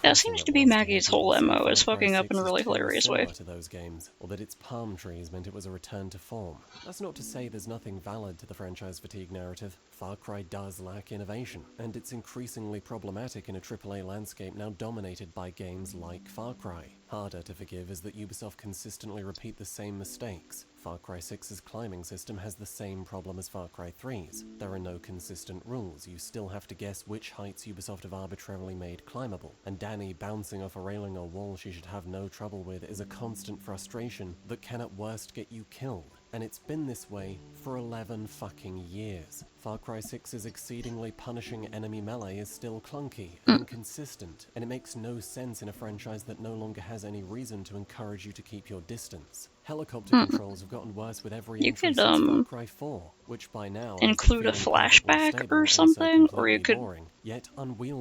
That seems to be Maggie's whole MO, is fucking up in a really hilarious way. To those games, or that its palm trees meant it was a return to form. That's not to say there's nothing valid to the franchise fatigue narrative. Far Cry does lack innovation, and it's increasingly problematic in a AAA landscape now dominated by games like Far Cry. Harder to forgive is that Ubisoft consistently repeat the same mistakes. Far Cry 6's climbing system has the same problem as Far Cry 3's. There are no consistent rules, you still have to guess which heights Ubisoft have arbitrarily made climbable, and Danny bouncing off a railing or wall she should have no trouble with is a constant frustration that can at worst get you killed. And it's been this way for 11 fucking years. Far Cry 6's exceedingly punishing enemy melee is still clunky and inconsistent, and it makes no sense in a franchise that no longer has any reason to encourage you to keep your distance. Helicopter controls have gotten worse with every entry since Far Cry 4, which by now include a flashback or something, or you could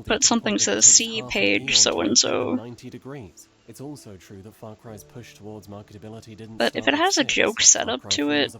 put something says see page so and so. 90 degrees. It's also true that Far Cry's push towards marketability didn't but if it has a joke setup to it,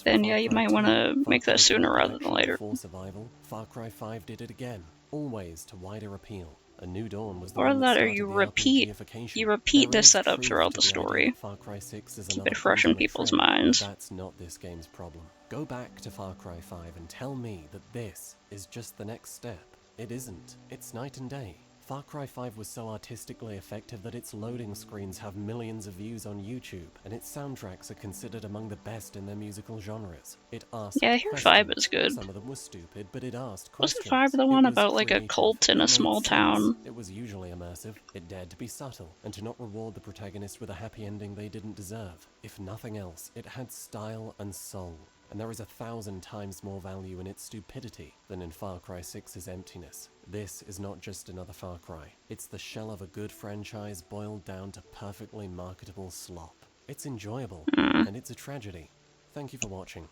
then yeah, you might want to make that sooner rather than later. For survival, Far Cry 5 did it again, always to wider appeal. A New Dawn was the or one that, or started you the repeat the setup throughout the story. Far Cry 6 is Keep another it fresh in people's minds. That's not this game's problem. Go back to Far Cry 5 and tell me that this is just the next step. It isn't. It's night and day. Far Cry 5 was so artistically effective that its loading screens have millions of views on YouTube, and its soundtracks are considered among the best in their musical genres. It asked yeah, I hear 5 is good. Some of them were stupid, but it asked questions. Wasn't 5 the one about like a cult in a small town? It was usually immersive. It dared to be subtle, and to not reward the protagonist with a happy ending they didn't deserve. If nothing else, it had style and soul. And there is 1,000 times more value in its stupidity than in Far Cry 6's emptiness. This is not just another Far Cry. It's the shell of a good franchise boiled down to perfectly marketable slop. It's enjoyable, and it's a tragedy. Thank you for watching.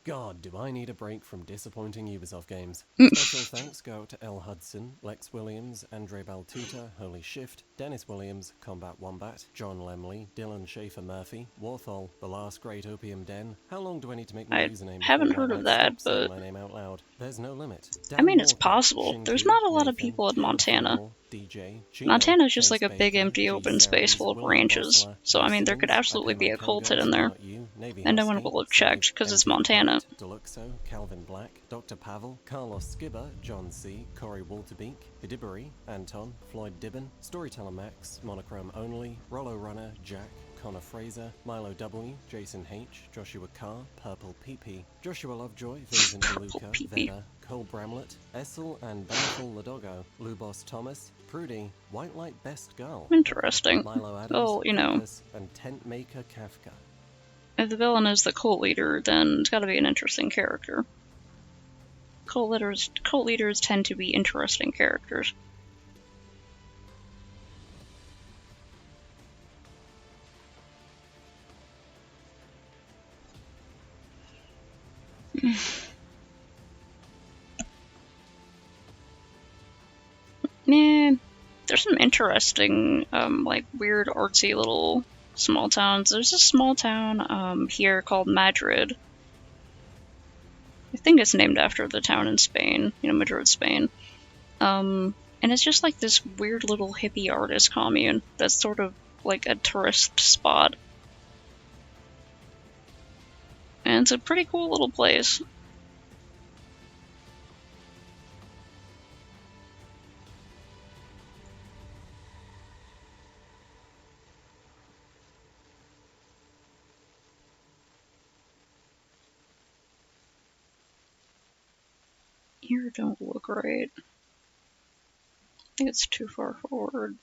God, do I need a break from disappointing Ubisoft games. Special thanks go out to L. Hudson, Lex Williams, Andre Baltuta, Holy Shift, Dennis Williams, Combat Wombat, John Lemley, Dylan Schaefer-Murphy, Warthol, The Last Great Opium Den. How long do I need to make my username? I haven't heard of that, but my name out loud. There's no limit. I mean, it's possible. There's not a lot of people in Montana. Montana is just like a big empty open space full of ranches, so I mean there could absolutely be a cult hid in there, and no one will have checked because it's Montana. Deluxo, Calvin Black, Dr. Pavel, Carlos Skibber, John C., Corey Walterbeek, Hidibari, Anton, Floyd Dibben, Storyteller Max, Monochrome Only, Rollo Runner, Jack, Connor Fraser, Milo W, Jason H, Joshua Carr, Purple PP, Joshua Lovejoy, Vincent DeLuca, Veda, Cole Bramlett, Essel and Beneful Ladogo, Lubos Thomas, Prudy, White Light Best Girl, Interesting. Milo Adams, Well, you know, Krampus, and Tent Maker Kafka. if the villain is the cult leader, then it's gotta be an interesting character. Cult leaders tend to be interesting characters. Yeah, there's some interesting, like, weird, artsy little small towns. There's a small town, here called Madrid. I think it's named after the town in Spain, you know, Madrid, Spain. And it's just like this weird little hippie artist commune that's sort of like a tourist spot. And it's a pretty cool little place. Here don't look right. I think it's too far forward.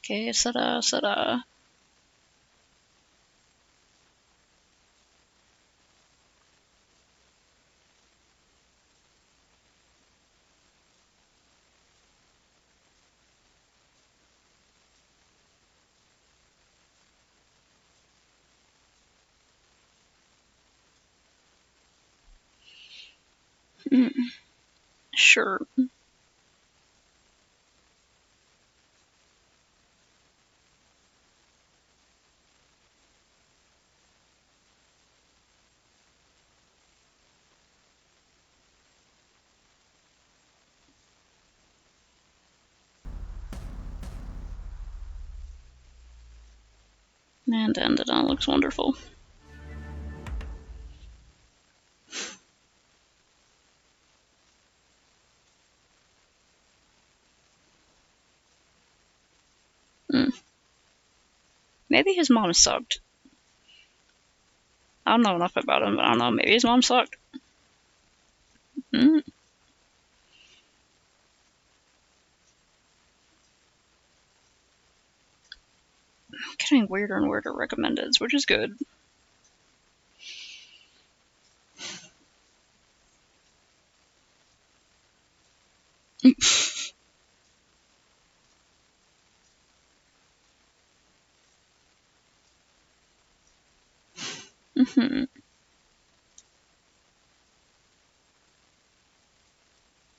Okay, Sada. Sure. Man, Dandadan looks wonderful. Maybe his mom sucked. I don't know enough about him, but I don't know, maybe his mom sucked. Getting weirder and weirder recommendeds, which is good.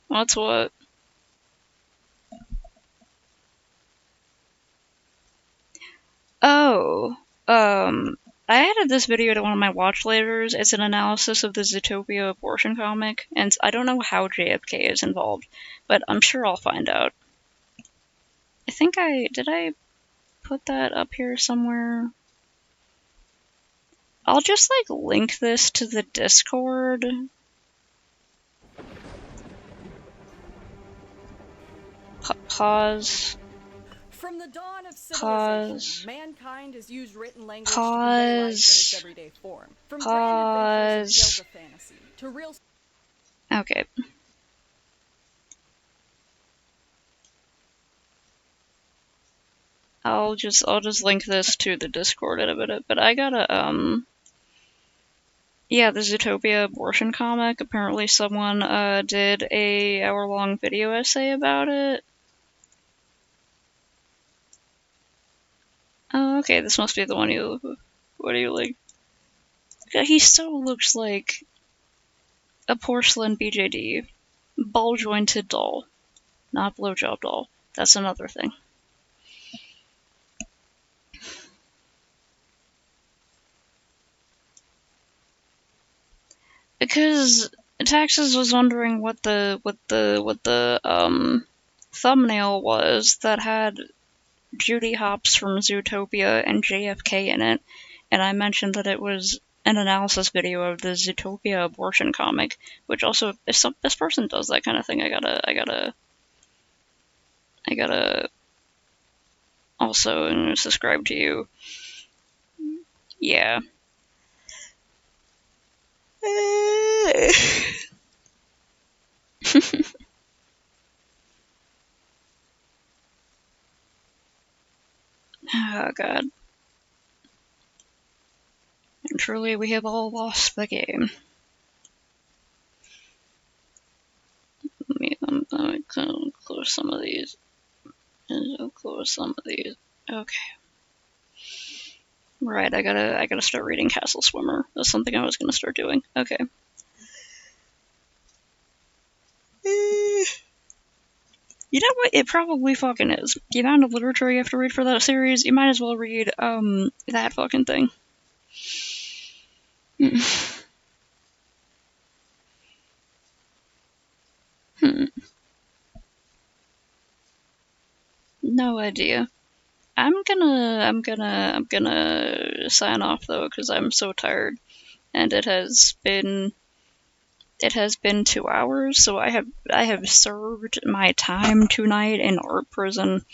That's what. Oh, I added this video to one of my watch laters. It's an analysis of the Zootopia abortion comic, and I don't know how JFK is involved, but I'm sure I'll find out. I think did I put that up here somewhere? I'll just, like, link this to the Discord. Pause. From the dawn of civilization, mankind has used written language to convey life in its everyday form. From grand adventures and tales of fantasy to real. Okay. I'll just link this to the Discord in a minute, but I gotta, yeah, the Zootopia abortion comic, apparently someone, did a hour-long video essay about it. Oh, okay, this must be the one what do you like? Yeah, he still looks like a porcelain BJD. Ball-jointed doll. Not blowjob doll. That's another thing. Because Taxes was wondering what the thumbnail was that had Judy Hopps from Zootopia and JFK in it, and I mentioned that it was an analysis video of the Zootopia abortion comic, which also, if this person does that kind of thing, I gotta also subscribe to you. Yeah. Oh god. And truly we have all lost the game. I'm gonna close some of these. I'll close some of these. Okay. Right, I gotta start reading Castle Swimmer. That's something I was gonna start doing. Okay. You know what? It probably fucking is. The amount of literature you have to read for that series, you might as well read, that fucking thing. No idea. I'm gonna sign off though, because I'm so tired. And it has been 2 hours, so I have served my time tonight in art prison,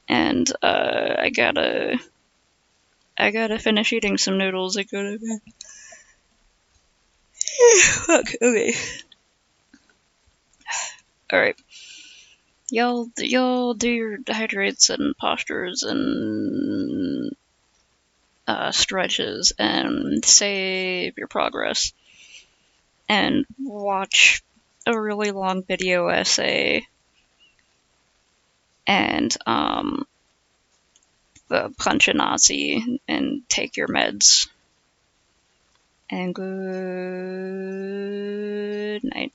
and I gotta finish eating some noodles. I gotta fuck. Okay. All right. Y'all do your hydrates and postures and stretches and save your progress. And watch a really long video essay and punch a Nazi and take your meds. And good night.